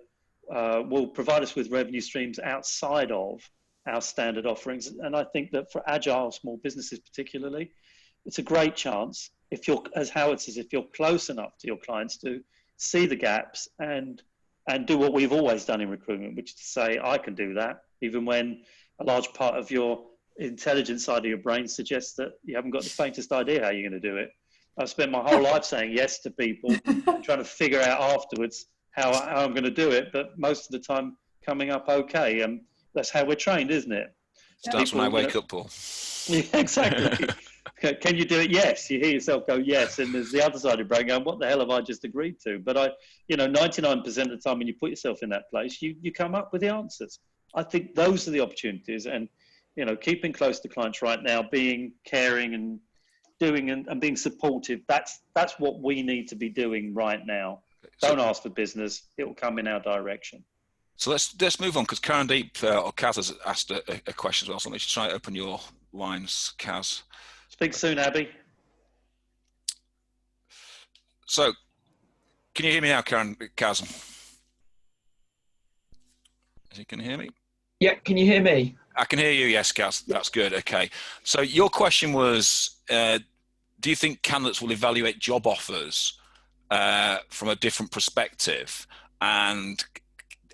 will provide us with revenue streams outside of our standard offerings. And I think that for agile small businesses particularly, it's a great chance, if you're, as Howard says, if you're close enough to your clients to see the gaps and do what we've always done in recruitment, which is to say, I can do that, even when a large part of your intelligent side of your brain suggests that you haven't got the faintest idea how you're going to do it. I've spent my whole life saying yes to people, trying to figure out afterwards how I'm going to do it, but most of the time coming up okay. That's how we're trained, isn't it? Starts when I wake up, Paul. Yeah, exactly. Can you do it? Yes. You hear yourself go, yes. And there's the other side of your brain going, what the hell have I just agreed to? But 99% of the time when you put yourself in that place, you come up with the answers. I think those are the opportunities. And, keeping close to clients right now, being caring and doing and being supportive, that's what we need to be doing right now. Don't ask for business. It will come in our direction. So let's move on, because Karen Deep or Kaz has asked a question as well. So let's try to open your lines, Kaz. Speak soon, Abby. So, can you hear me now, Kaz? Can you hear me? Yeah, can you hear me? I can hear you, yes, Kaz. That's good, okay. So your question was, do you think candidates will evaluate job offers from a different perspective, and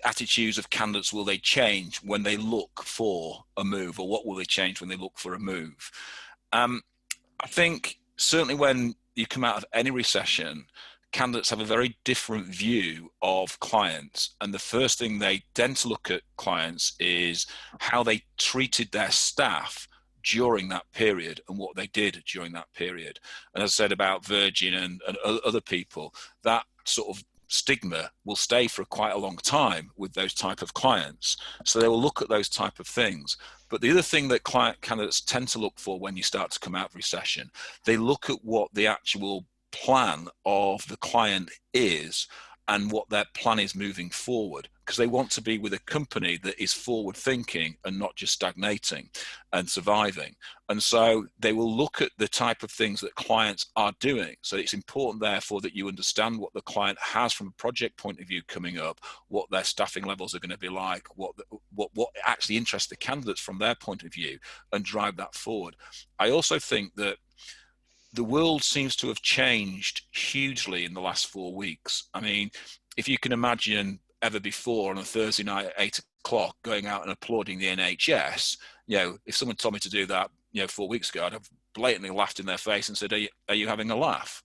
attitudes of candidates, will they change when they look for a move, or what will they change when they look for a move? I think certainly when you come out of any recession, candidates have a very different view of clients, and the first thing they tend to look at clients is how they treated their staff during that period and what they did during that period. And as I said about Virgin and other people, that sort of stigma will stay for quite a long time with those type of clients. So they will look at those type of things. But the other thing that candidates tend to look for when you start to come out of recession, they look at what the actual plan of the client is and what their plan is moving forward, because they want to be with a company that is forward thinking and not just stagnating and surviving. And so they will look at the type of things that clients are doing. So it's important, therefore, that you understand what the client has from a project point of view coming up, what their staffing levels are going to be like, what actually interests the candidates from their point of view, and drive that forward. I also think that the world seems to have changed hugely in the last 4 weeks. I mean, if you can imagine ever before on a Thursday night at 8 o'clock going out and applauding the NHS, if someone told me to do that, 4 weeks ago, I'd have blatantly laughed in their face and said, are you having a laugh?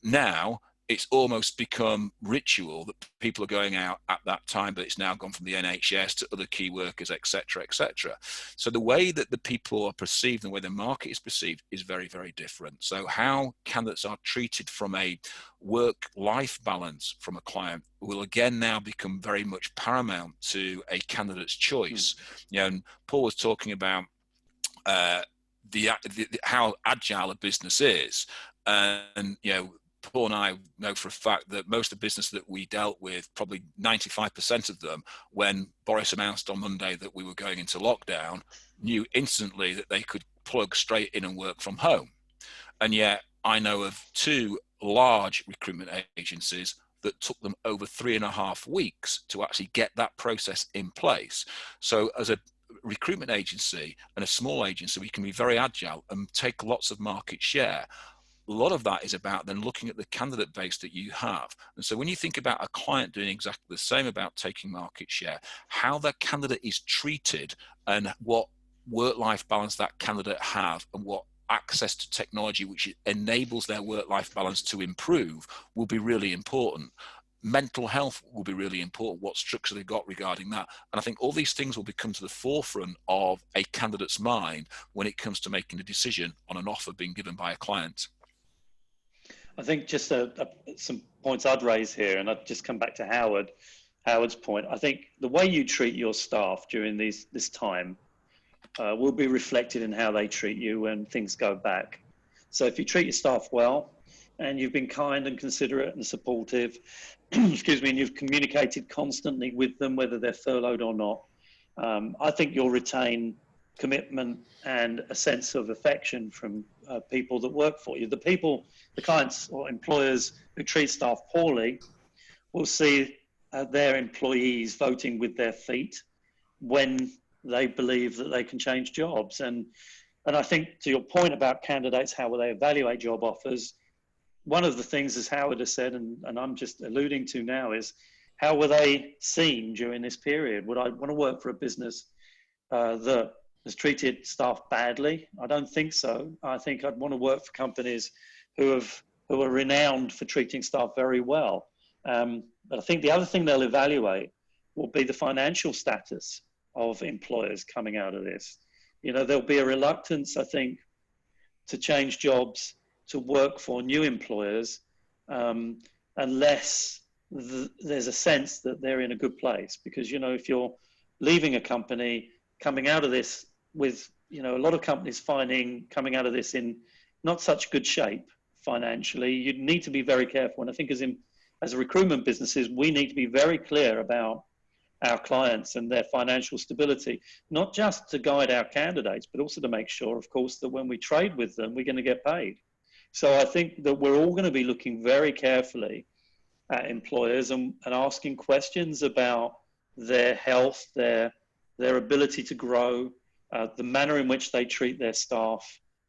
Now it's almost become ritual that people are going out at that time, but it's now gone from the NHS to other key workers, etc., etc. So the way that the people are perceived and the way the market is perceived is very, very different. So how candidates are treated from a work-life balance from a client will again now become very much paramount to a candidate's choice. And Paul was talking about how agile a business is, and Paul and I know for a fact that most of the business that we dealt with, probably 95% of them, when Boris announced on Monday that we were going into lockdown, knew instantly that they could plug straight in and work from home. And yet I know of 2 large recruitment agencies that took them over 3.5 weeks to actually get that process in place. So as a recruitment agency and a small agency, we can be very agile and take lots of market share. A lot of that is about then looking at the candidate base that you have. And so when you think about a client doing exactly the same about taking market share, how that candidate is treated and what work-life balance that candidate have and what access to technology which enables their work-life balance to improve will be really important. Mental health will be really important, what structure they've got regarding that. And I think all these things will become to the forefront of a candidate's mind when it comes to making a decision on an offer being given by a client. I think just some points I'd raise here, and I'd just come back to Howard's point. I think the way you treat your staff during this time will be reflected in how they treat you when things go back. So if you treat your staff well, and you've been kind and considerate and supportive, excuse me, and you've communicated constantly with them, whether they're furloughed or not, I think you'll retain commitment and a sense of affection from people that work for you. The clients or employers who treat staff poorly will see their employees voting with their feet when they believe that they can change jobs. And I think to your point about candidates, how will they evaluate job offers? One of the things, as Howard has said, and I'm just alluding to now, is how were they seen during this period? Would I want to work for a business that has treated staff badly? I don't think so. I think I'd want to work for companies who are renowned for treating staff very well. But I think the other thing they'll evaluate will be the financial status of employers coming out of this. There'll be a reluctance, I think, to change jobs, to work for new employers, unless there's a sense that they're in a good place. Because, if you're leaving a company, coming out of this with, a lot of companies coming out of this in not such good shape financially, you need to be very careful. And I think as recruitment businesses, we need to be very clear about our clients and their financial stability, not just to guide our candidates, but also to make sure, of course, that when we trade with them, we're going to get paid. So I think that we're all going to be looking very carefully at employers and asking questions about their health, their ability to grow, the manner in which they treat their staff,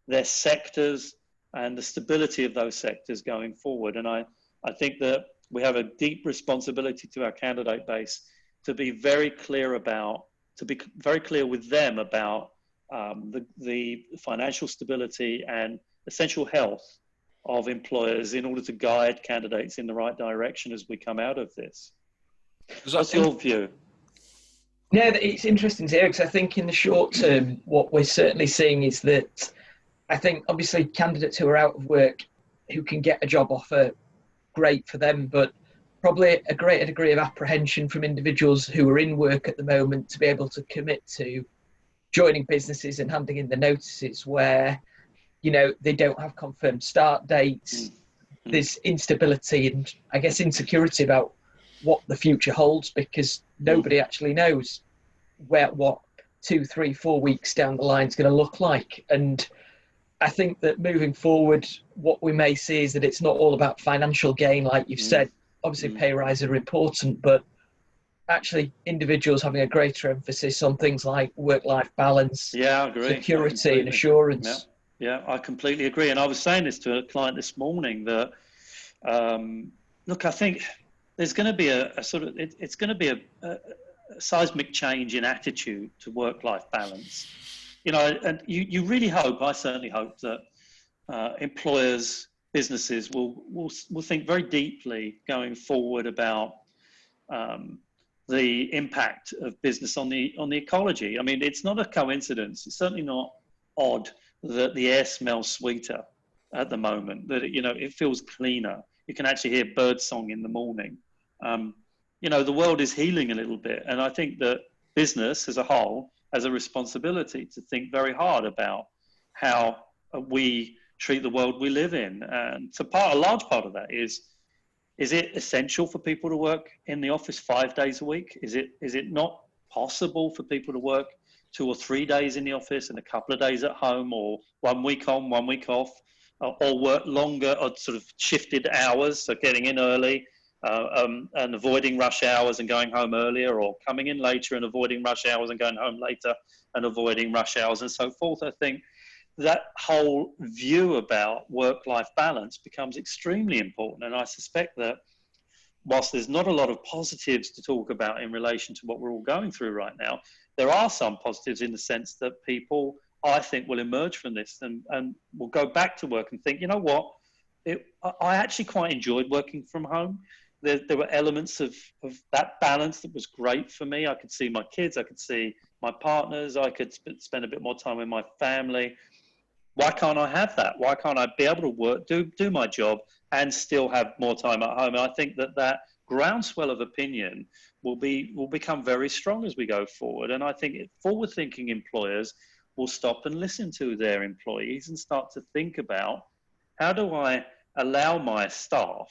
their sectors, and the stability of those sectors going forward. And I think that we have a deep responsibility to our candidate base to be very clear with them about the financial stability and essential health of employers in order to guide candidates in the right direction as we come out of this. What's your view? No, it's interesting to hear, because I think in the short term, what we're certainly seeing is that I think obviously candidates who are out of work, who can get a job offer, great for them, but probably a greater degree of apprehension from individuals who are in work at the moment to be able to commit to joining businesses and handing in the notices where, they don't have confirmed start dates. There's instability and I guess insecurity about what the future holds, because nobody actually knows what 2, 3, 4 weeks down the line is going to look like. And I think that moving forward, what we may see is that it's not all about financial gain, like you've said. Obviously, pay rises are important, but actually individuals having a greater emphasis on things like work-life balance, I agree. security and assurance. Yeah, I completely agree. And I was saying this to a client this morning that, look, I think there's going to be it's going to be a seismic change in attitude to work-life balance. And you really hope, I certainly hope, that employers, businesses will think very deeply going forward about the impact of business on the ecology. I mean, it's not a coincidence. It's certainly not odd that the air smells sweeter at the moment, that it feels cleaner. You can actually hear birdsong in the morning. The world is healing a little bit, and I think that business as a whole has a responsibility to think very hard about how we treat the world we live in. And a large part of that is it essential for people to work in the office 5 days a week? Is it not possible for people to work 2 or 3 days in the office and a couple of days at home, or 1 week on, 1 week off, or work longer or sort of shifted hours, so getting in early and avoiding rush hours and going home earlier, or coming in later and avoiding rush hours and going home later and avoiding rush hours and so forth? I think that whole view about work-life balance becomes extremely important. And I suspect that whilst there's not a lot of positives to talk about in relation to what we're all going through right now, there are some positives in the sense that people, I think, will emerge from this and will go back to work and think, you know what, I actually quite enjoyed working from home. There were elements of that balance that was great for me. I could see my kids, I could see my partners, I could spend a bit more time with my family. Why can't I have that? Why can't I be able to work, do my job, and still have more time at home? And I think that groundswell of opinion will become very strong as we go forward. And I think forward-thinking employers will stop and listen to their employees and start to think about, how do I allow my staff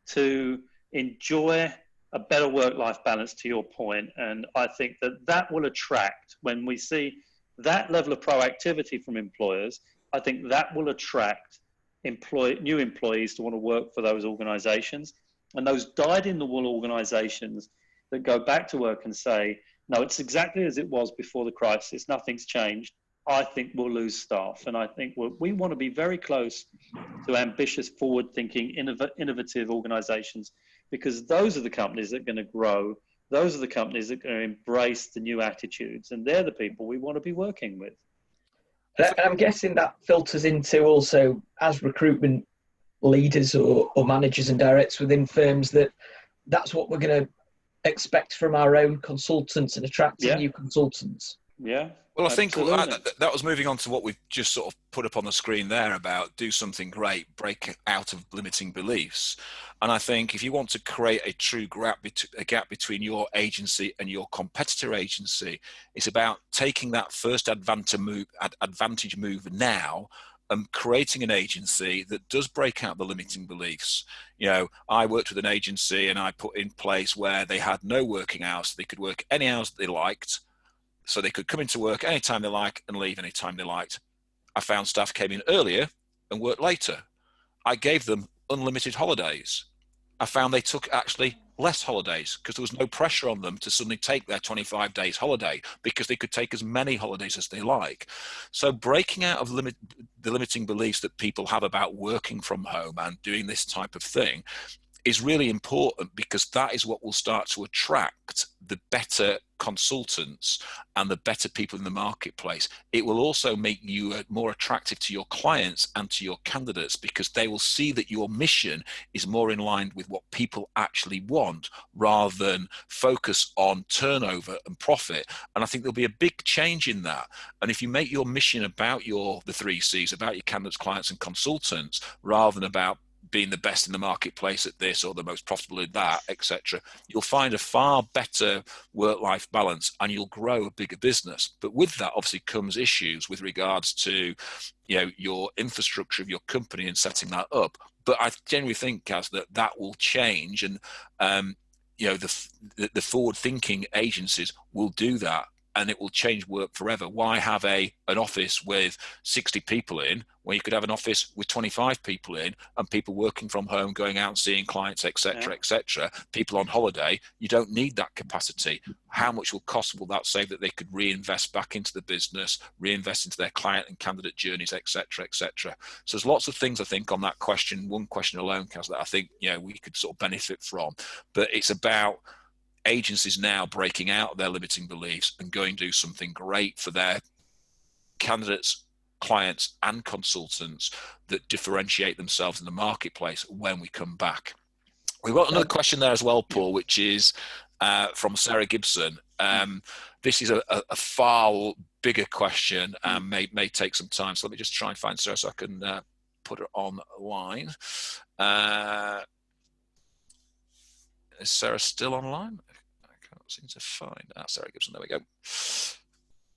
to enjoy a better work-life balance, to your point? And I think that will attract, when we see that level of proactivity from employers, I think that will attract new employees to want to work for those organizations. And those dyed-in-the-wool organizations that go back to work and say, no, it's exactly as it was before the crisis, nothing's changed, I think we'll lose staff. And I think we want to be very close to ambitious, forward-thinking, innovative organizations, because those are the companies that are going to grow. Those are the companies that are going to embrace the new attitudes, and they're the people we want to be working with. I'm guessing that filters into also, as recruitment leaders or managers and directors within firms, that's what we're going to expect from our own consultants and attracting new consultants. Yeah. Well, I think Absolutely. that was moving on to what we've just sort of put up on the screen there about do something great, break out of limiting beliefs. And I think if you want to create a true gap between your agency and your competitor agency, it's about taking that first advantage move now and creating an agency that does break out the limiting beliefs. I worked with an agency and I put in place where they had no working hours. So they could work any hours that they liked. So they could come into work anytime they like and leave anytime they liked. I found staff came in earlier and worked later. I gave them unlimited holidays. I found they took actually less holidays because there was no pressure on them to suddenly take their 25 days holiday because they could take as many holidays as they like. So breaking out of the limiting beliefs that people have about working from home and doing this type of thing is really important, because that is what will start to attract the better consultants and the better people in the marketplace. It will also make you more attractive to your clients and to your candidates, because they will see that your mission is more in line with what people actually want rather than focus on turnover and profit. And I think there'll be a big change in that. And if you make your mission about the 3 C's, about your candidates, clients and consultants, rather than about being the best in the marketplace at this or the most profitable in that, etc., you'll find a far better work-life balance and you'll grow a bigger business. But with that obviously comes issues with regards to your infrastructure of your company and setting that up. But I genuinely think, Kaz, that will change, and the forward-thinking agencies will do that, and it will change work forever. Why have an office with 60 people in when you could have an office with 25 people in and people working from home, going out and seeing clients, etc., etc., people on holiday? You don't need that capacity. How much will that save that they could reinvest back into the business, reinvest into their client and candidate journeys, etc., etc.? So there's lots of things, I think, on that question, one question alone, Kaz, that I think we could sort of benefit from. But it's about agencies now breaking out of their limiting beliefs and going to do something great for their candidates, clients and consultants that differentiate themselves in the marketplace when we come back. We've got another question there as well, Paul, which is from Sarah Gibson. This is a far bigger question and may take some time. So let me just try and find Sarah so I can put her online. Is Sarah still online? I can't seem to find. Sarah Gibson, there we go.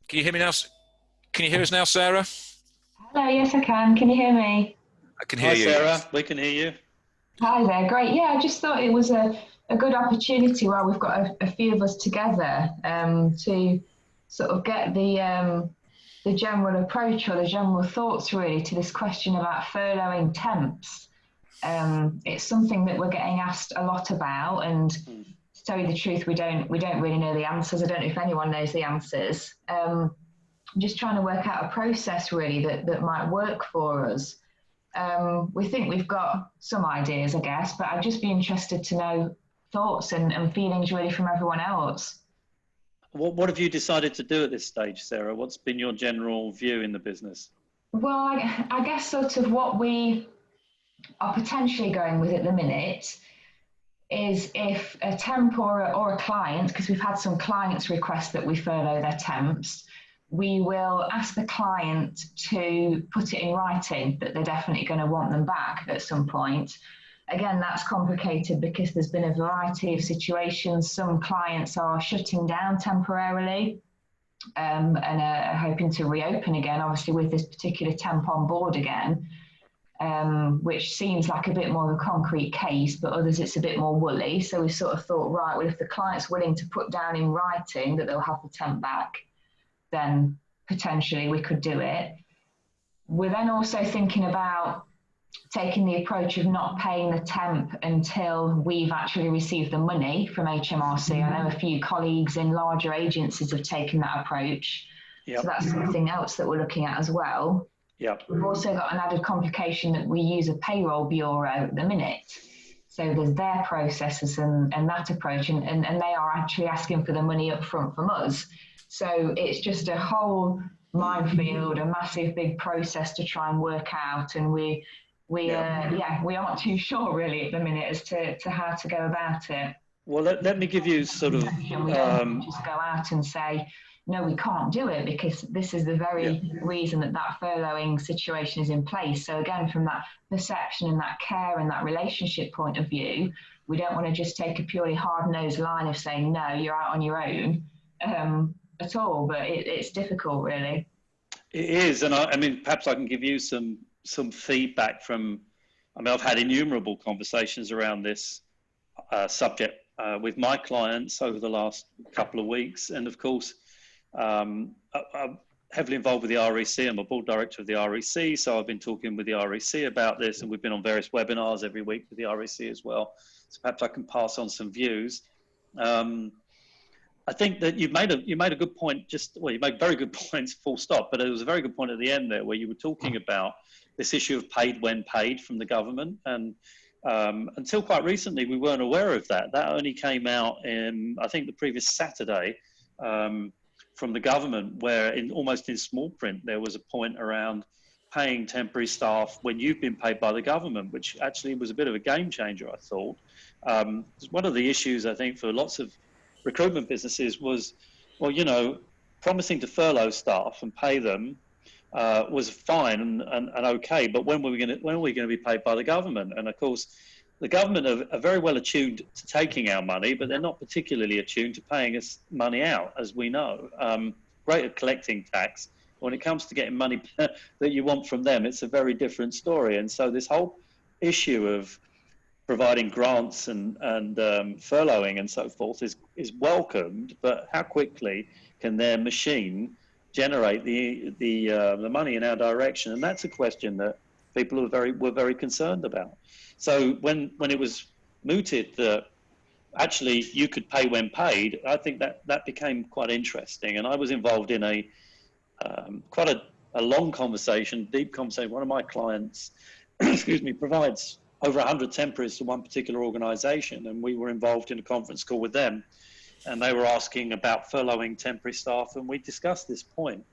Can you hear me now? Can you hear us now, Sarah? Hello, yes I can. Can you hear me? I can hear you. Hi, Sarah. We can hear you. Hi there, great. Yeah, I just thought it was a good opportunity while we've got a few of us together to sort of get the general approach or the general thoughts really to this question about furloughing temps. It's something that we're getting asked a lot about, and to tell you the truth, we don't really know the answers. I don't know if anyone knows the answers. I'm just trying to work out a process really that might work for us. We think we've got some ideas, I guess, but I'd just be interested to know thoughts and feelings really from everyone else. What have you decided to do at this stage, Sarah? What's been your general view in the business? Well, I guess sort of what we are potentially going with at the minute is if a temp or a client, because we've had some clients request that we furlough their temps, we will ask the client to put it in writing that they're definitely going to want them back at some point. Again, that's complicated because there's been a variety of situations. Some clients are shutting down temporarily and are hoping to reopen again, obviously with this particular temp on board again. Which seems like a bit more of a concrete case, but others it's a bit more woolly. So we sort of thought, right, well, if the client's willing to put down in writing that they'll have the temp back, then potentially we could do it. We're then also thinking about taking the approach of not paying the temp until we've actually received the money from HMRC. I know a few colleagues in larger agencies have taken that approach. Yep. So that's something else that we're looking at as well. Yep. We've also got an added complication that we use a payroll bureau at the minute. So there's their processes and that approach, and they are actually asking for the money up front from us. So it's just a whole minefield, a massive big process to try and work out. And we aren't too sure really at the minute as to how to go about it. Well, let me give you sort of... We don't just go out and say, no, we can't do it because this is the very reason that furloughing situation is in place. So again, from that perception and that care and that relationship point of view, we don't want to just take a purely hard-nosed line of saying, no, you're out on your own at all. But it's difficult, really. It is. And I mean, perhaps I can give you some feedback from, I mean, I've had innumerable conversations around this subject with my clients over the last couple of weeks. And of course, I'm heavily involved with the REC. I'm a board director of the REC. So I've been talking with the REC about this, and we've been on various webinars every week with the REC as well. So perhaps I can pass on some views. I think that you made a good point. You made very good points, full stop. But it was a very good point at the end there, where you were talking about this issue of paid when paid from the government, and until quite recently, we weren't aware of that. That only came out in, I think, the previous Saturday from the government, where almost in small print there was a point around paying temporary staff when you've been paid by the government, which actually was a bit of a game changer, I thought. One of the issues, I think, for lots of recruitment businesses was, well, you know, promising to furlough staff and pay them was fine and okay, but when are we going to be paid by the government? And of course, the government are very well attuned to taking our money, but they're not particularly attuned to paying us money out, as we know. Great at collecting tax. When it comes to getting money that you want from them, it's a very different story. And so this whole issue of providing grants and furloughing and so forth is welcomed, but how quickly can their machine generate the money in our direction? And that's a question that people were very concerned about. So when it was mooted that actually you could pay when paid, I think that became quite interesting. And I was involved in quite a long conversation, deep conversation. One of my clients, excuse me, provides over 100 temporaries to one particular organisation, and we were involved in a conference call with them, and they were asking about furloughing temporary staff, and we discussed this point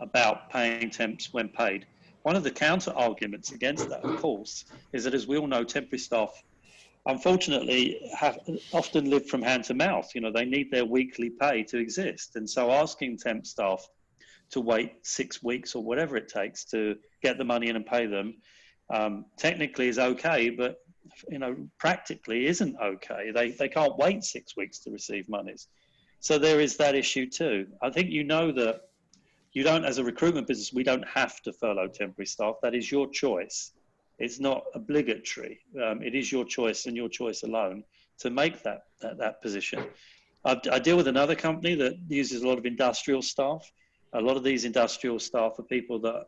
about paying temps when paid. One of the counter arguments against that, of course, is that, as we all know, temporary staff unfortunately often live from hand to mouth. You know, they need their weekly pay to exist, and so asking temp staff to wait 6 weeks or whatever it takes to get the money in and pay them technically is okay, but you know, practically isn't okay. They can't wait 6 weeks to receive monies. So there is that issue too. I think you know that you don't, as a recruitment business, we don't have to furlough temporary staff. That is your choice. It's not obligatory. It is your choice and your choice alone to make that position. I deal with another company that uses a lot of industrial staff. A lot of these industrial staff are people that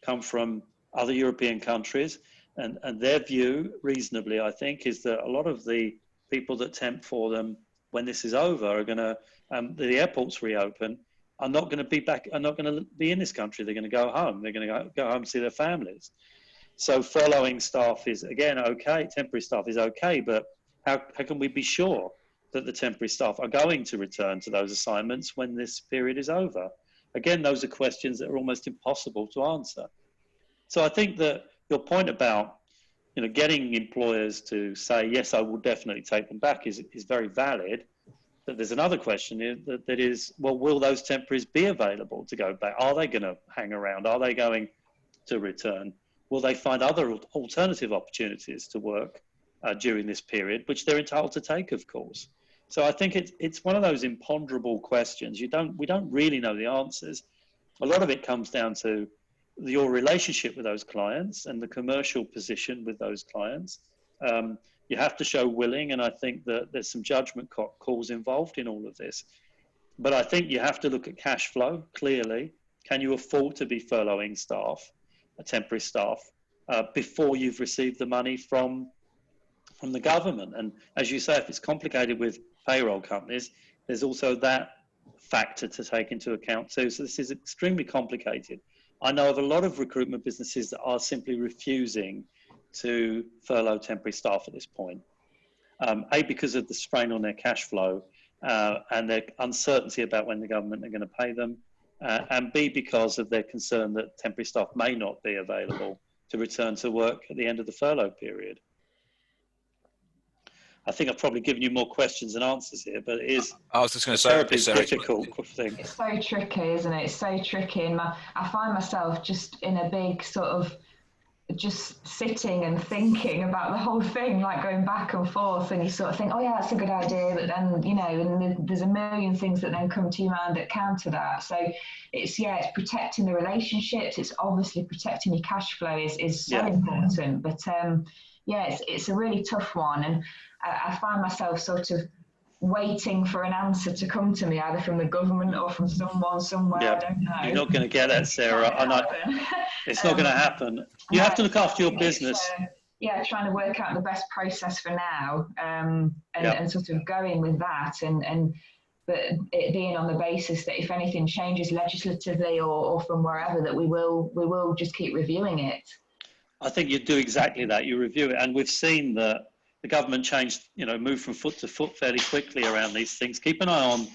come from other European countries, and their view, reasonably, I think, is that a lot of the people that temp for them when this is over are going to, the airports reopen, are not going to be back, are not going to be in this country. They're going to go home. They're going to go home and see their families. So furloughing staff is, again, okay. Temporary staff is okay, but how can we be sure that the temporary staff are going to return to those assignments when this period is over? Again, those are questions that are almost impossible to answer. So I think that your point about, you know, getting employers to say, yes, I will definitely take them back is very valid. But there's another question that is, well, will those temporaries be available to go back? Are they going to hang around? Are they going to return? Will they find other alternative opportunities to work during this period, which they're entitled to take, of course? So I think it's one of those imponderable questions. We don't really know the answers. A lot of it comes down to your relationship with those clients and the commercial position with those clients. You have to show willing, and I think that there's some judgment calls involved in all of this. But I think you have to look at cash flow, clearly. Can you afford to be furloughing staff, temporary staff, before you've received the money from the government? And as you say, if it's complicated with payroll companies, there's also that factor to take into account too. So this is extremely complicated. I know of a lot of recruitment businesses that are simply refusing to furlough temporary staff at this point. A, because of the strain on their cash flow and their uncertainty about when the government are going to pay them, and B, because of their concern that temporary staff may not be available to return to work at the end of the furlough period. I think I've probably given you more questions than answers here, but it is I was just going to say, terribly difficult thing. It's so tricky, isn't it? It's so tricky, and I find myself just in a big sort of just sitting and thinking about the whole thing, like going back and forth, and you sort of think, oh yeah, that's a good idea, but then, you know, and there's a million things that then come to your mind that counter that. So it's protecting the relationships. It's obviously protecting your cash flow is so important, but it's a really tough one, and I find myself sort of waiting for an answer to come to me, either from the government or from someone somewhere. I don't know. You're not going to get that, Sarah. I know. It's not going to happen. You have to look after your business. Trying to work out the best process for now, and sort of going with that, but it being on the basis that if anything changes legislatively or from wherever, that we will just keep reviewing it. I think you do exactly that. You review it, and we've seen that the government moved from foot to foot fairly quickly around these things. Keep an eye on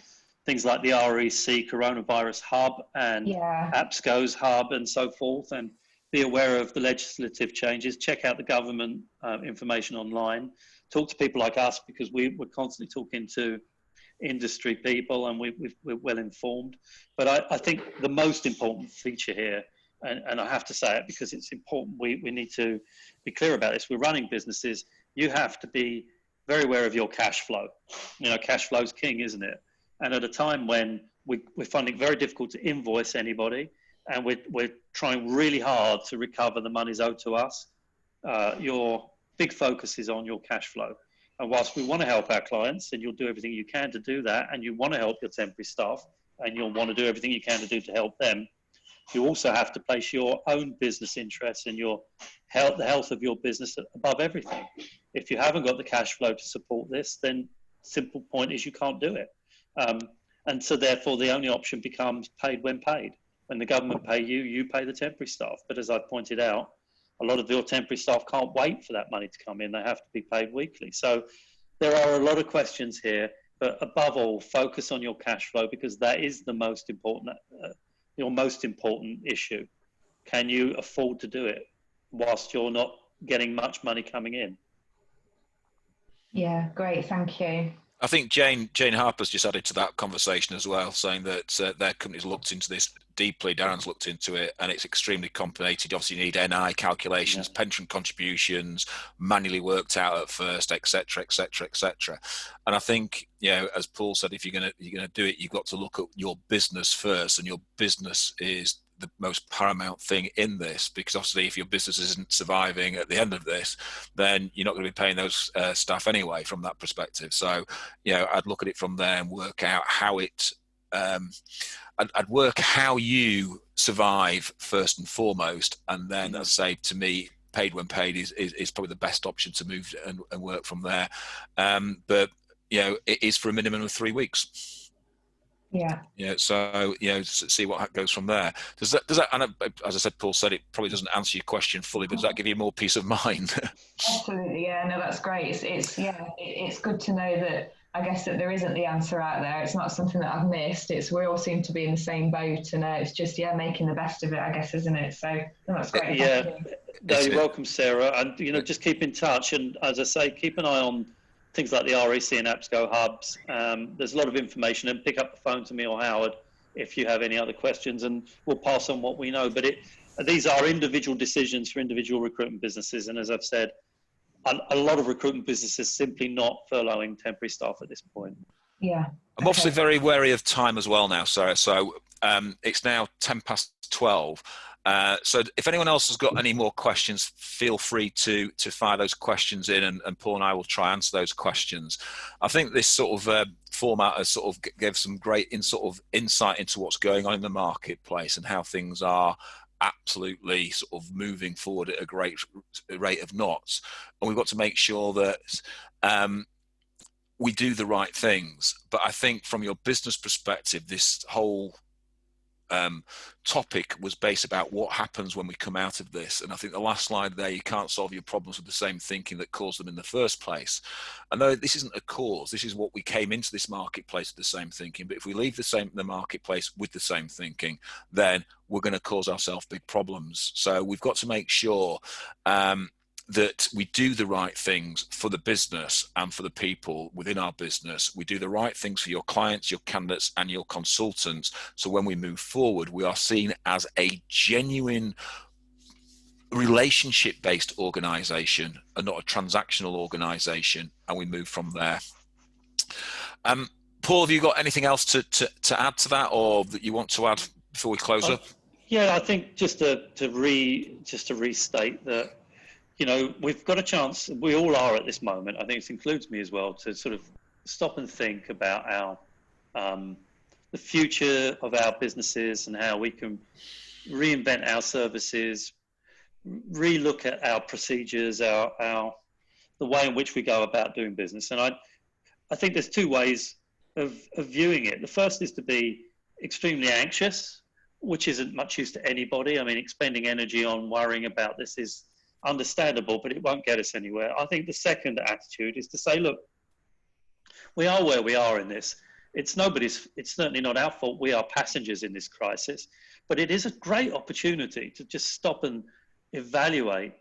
things like the REC Coronavirus Hub and APSCO's Hub and so forth, and be aware of the legislative changes. Check out the government information online. Talk to people like us, because we're constantly talking to industry people, and we're well informed. But I think the most important feature here, and I have to say it because it's important, we need to be clear about this. We're running businesses. You have to be very aware of your cash flow. You know, cash flow's king, isn't it? And at a time when we're finding it very difficult to invoice anybody, and we're trying really hard to recover the monies owed to us, your big focus is on your cash flow. And whilst we want to help our clients, and you'll do everything you can to do that, and you want to help your temporary staff, and you'll want to do everything you can to do to help them, you also have to place your own business interests and the health of your business above everything. If you haven't got the cash flow to support this, then simple point is you can't do it. And so therefore the only option becomes paid when paid. When the government pay you, you pay the temporary staff. But as I pointed out, a lot of your temporary staff can't wait for that money to come in. They have to be paid weekly. So there are a lot of questions here, but above all, focus on your cash flow, because that is the most important, your most important issue. Can you afford to do it whilst you're not getting much money coming in? Yeah, great, thank you. I think Jane Harper's just added to that conversation as well, saying that their company's looked into this deeply. Darren's looked into it, and it's extremely complicated. Obviously, you need NI calculations, pension contributions, manually worked out at first, etc., etc., etc. And I think, as Paul said, if you're gonna do it, you've got to look at your business first, and your business is the most paramount thing in this, because obviously if your business isn't surviving at the end of this, then you're not going to be paying those staff anyway from that perspective. So I'd look at it from there and work out how I'd work how you survive first and foremost, and then as I say, to me, paid when paid is probably the best option to move and work from there. But it is for a minimum of 3 weeks. So see what goes from there. Does that? And as I said, Paul said it probably doesn't answer your question fully, but does that give you more peace of mind? Absolutely, no, that's great. It's good to know that. I guess that there isn't the answer out there. It's not something that I've missed. We all seem to be in the same boat, and it's just making the best of it, I guess, isn't it? So that's great. No, you're welcome, Sarah. And just keep in touch, and as I say, keep an eye on things like the REC and APSCO hubs. There's a lot of information, and pick up the phone to me or Howard if you have any other questions, and we'll pass on what we know. But these are individual decisions for individual recruitment businesses, and as I've said, a lot of recruitment businesses simply not furloughing temporary staff at this point. Yeah. I'm obviously very wary of time as well now, Sarah. So it's now 12:10. So if anyone else has got any more questions, feel free to fire those questions in, and Paul and I will try and answer those questions. I think this sort of format has sort of gave some great insight into what's going on in the marketplace and how things are absolutely sort of moving forward at a great rate of knots, and we've got to make sure that we do the right things. But I think from your business perspective, this whole topic was based about what happens when we come out of this. And I think the last slide there, you can't solve your problems with the same thinking that caused them in the first place. And though this isn't a cause, this is what we came into this marketplace with the same thinking. But if we leave the marketplace with the same thinking, then we're going to cause ourselves big problems. So we've got to make sure that we do the right things for the business and for the people within our business. We do the right things for your clients, your candidates, and your consultants. So when we move forward, we are seen as a genuine relationship-based organization and not a transactional organization, and we move from there. Paul, have you got anything else to add to that, or that you want to add before we close up? Yeah, I think just to restate that, you know, we've got a chance, we all are at this moment, I think it includes me as well, to sort of stop and think about our the future of our businesses and how we can reinvent our services, relook at our procedures, the way in which we go about doing business. And I think there's two ways of viewing it. The first is to be extremely anxious, which isn't much use to anybody. I mean, expending energy on worrying about this is understandable, but it won't get us anywhere. I think the second attitude is to say, look, we are where we are in this. It's certainly not our fault. We are passengers in this crisis, but it is a great opportunity to just stop and evaluate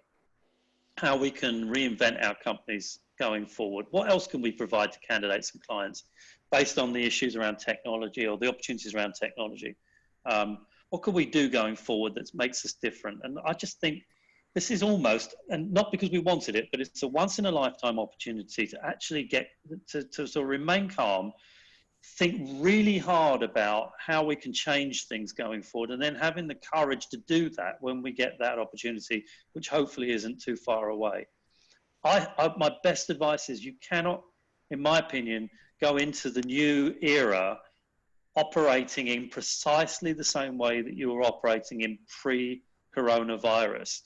how we can reinvent our companies going forward. What else can we provide to candidates and clients based on the issues around technology or the opportunities around technology? What can we do going forward that makes us different? And I just think this is almost, and not because we wanted it, but it's a once in a lifetime opportunity to actually get to sort of remain calm, think really hard about how we can change things going forward, and then having the courage to do that when we get that opportunity, which hopefully isn't too far away. My best advice is you cannot, in my opinion, go into the new era operating in precisely the same way that you were operating in pre-coronavirus.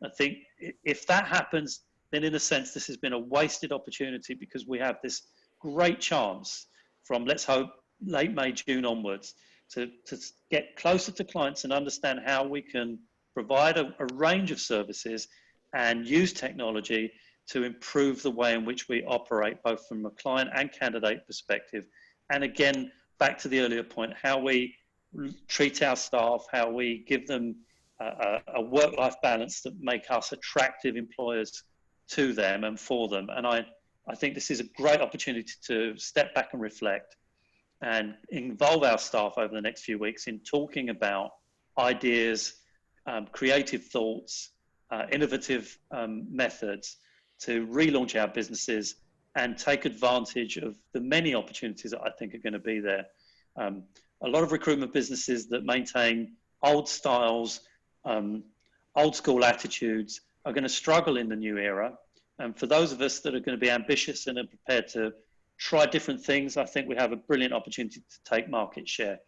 I think if that happens, then in a sense, this has been a wasted opportunity, because we have this great chance from, let's hope, late May, June onwards to get closer to clients and understand how we can provide a range of services and use technology to improve the way in which we operate, both from a client and candidate perspective. And again, back to the earlier point, how we treat our staff, how we give them a work-life balance that make us attractive employers to them and for them. And I think this is a great opportunity to step back and reflect and involve our staff over the next few weeks in talking about ideas, creative thoughts, innovative methods to relaunch our businesses and take advantage of the many opportunities that I think are going to be there. A lot of recruitment businesses that maintain old styles, old school attitudes are going to struggle in the new era. And for those of us that are going to be ambitious and are prepared to try different things, I think we have a brilliant opportunity to take market share.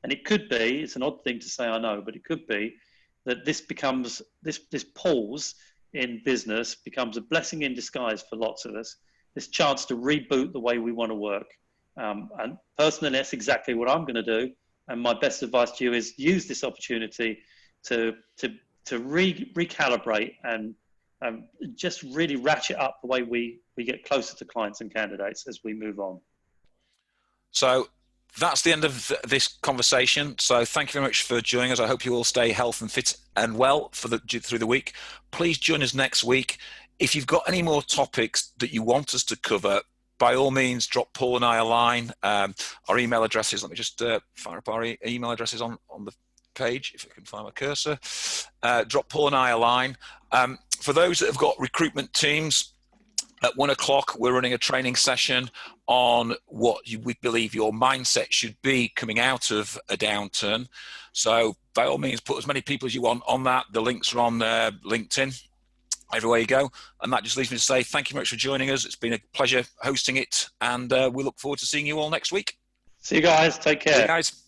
And it could be, it's an odd thing to say, I know, but it could be that this becomes, this pause in business becomes a blessing in disguise for lots of us. This chance to reboot the way we want to work. And personally, that's exactly what I'm going to do. And my best advice to you is use this opportunity to recalibrate and just really ratchet up the way we get closer to clients and candidates as we move on. So that's the end of this conversation. So thank you very much for joining us. I hope you all stay healthy and fit and well through the week. Please join us next week. If you've got any more topics that you want us to cover, by all means, drop Paul and I a line. Our email addresses, let me just fire up our email addresses on the page, if I can find my cursor. Drop Paul and I a line. For those that have got recruitment teams, at 1 o'clock, we're running a training session on what we believe your mindset should be coming out of a downturn. So by all means, put as many people as you want on that. The links are on LinkedIn, everywhere you go. And that just leaves me to say thank you very much for joining us. It's been a pleasure hosting it, and we look forward to seeing you all next week. See you guys. Take care. See you guys.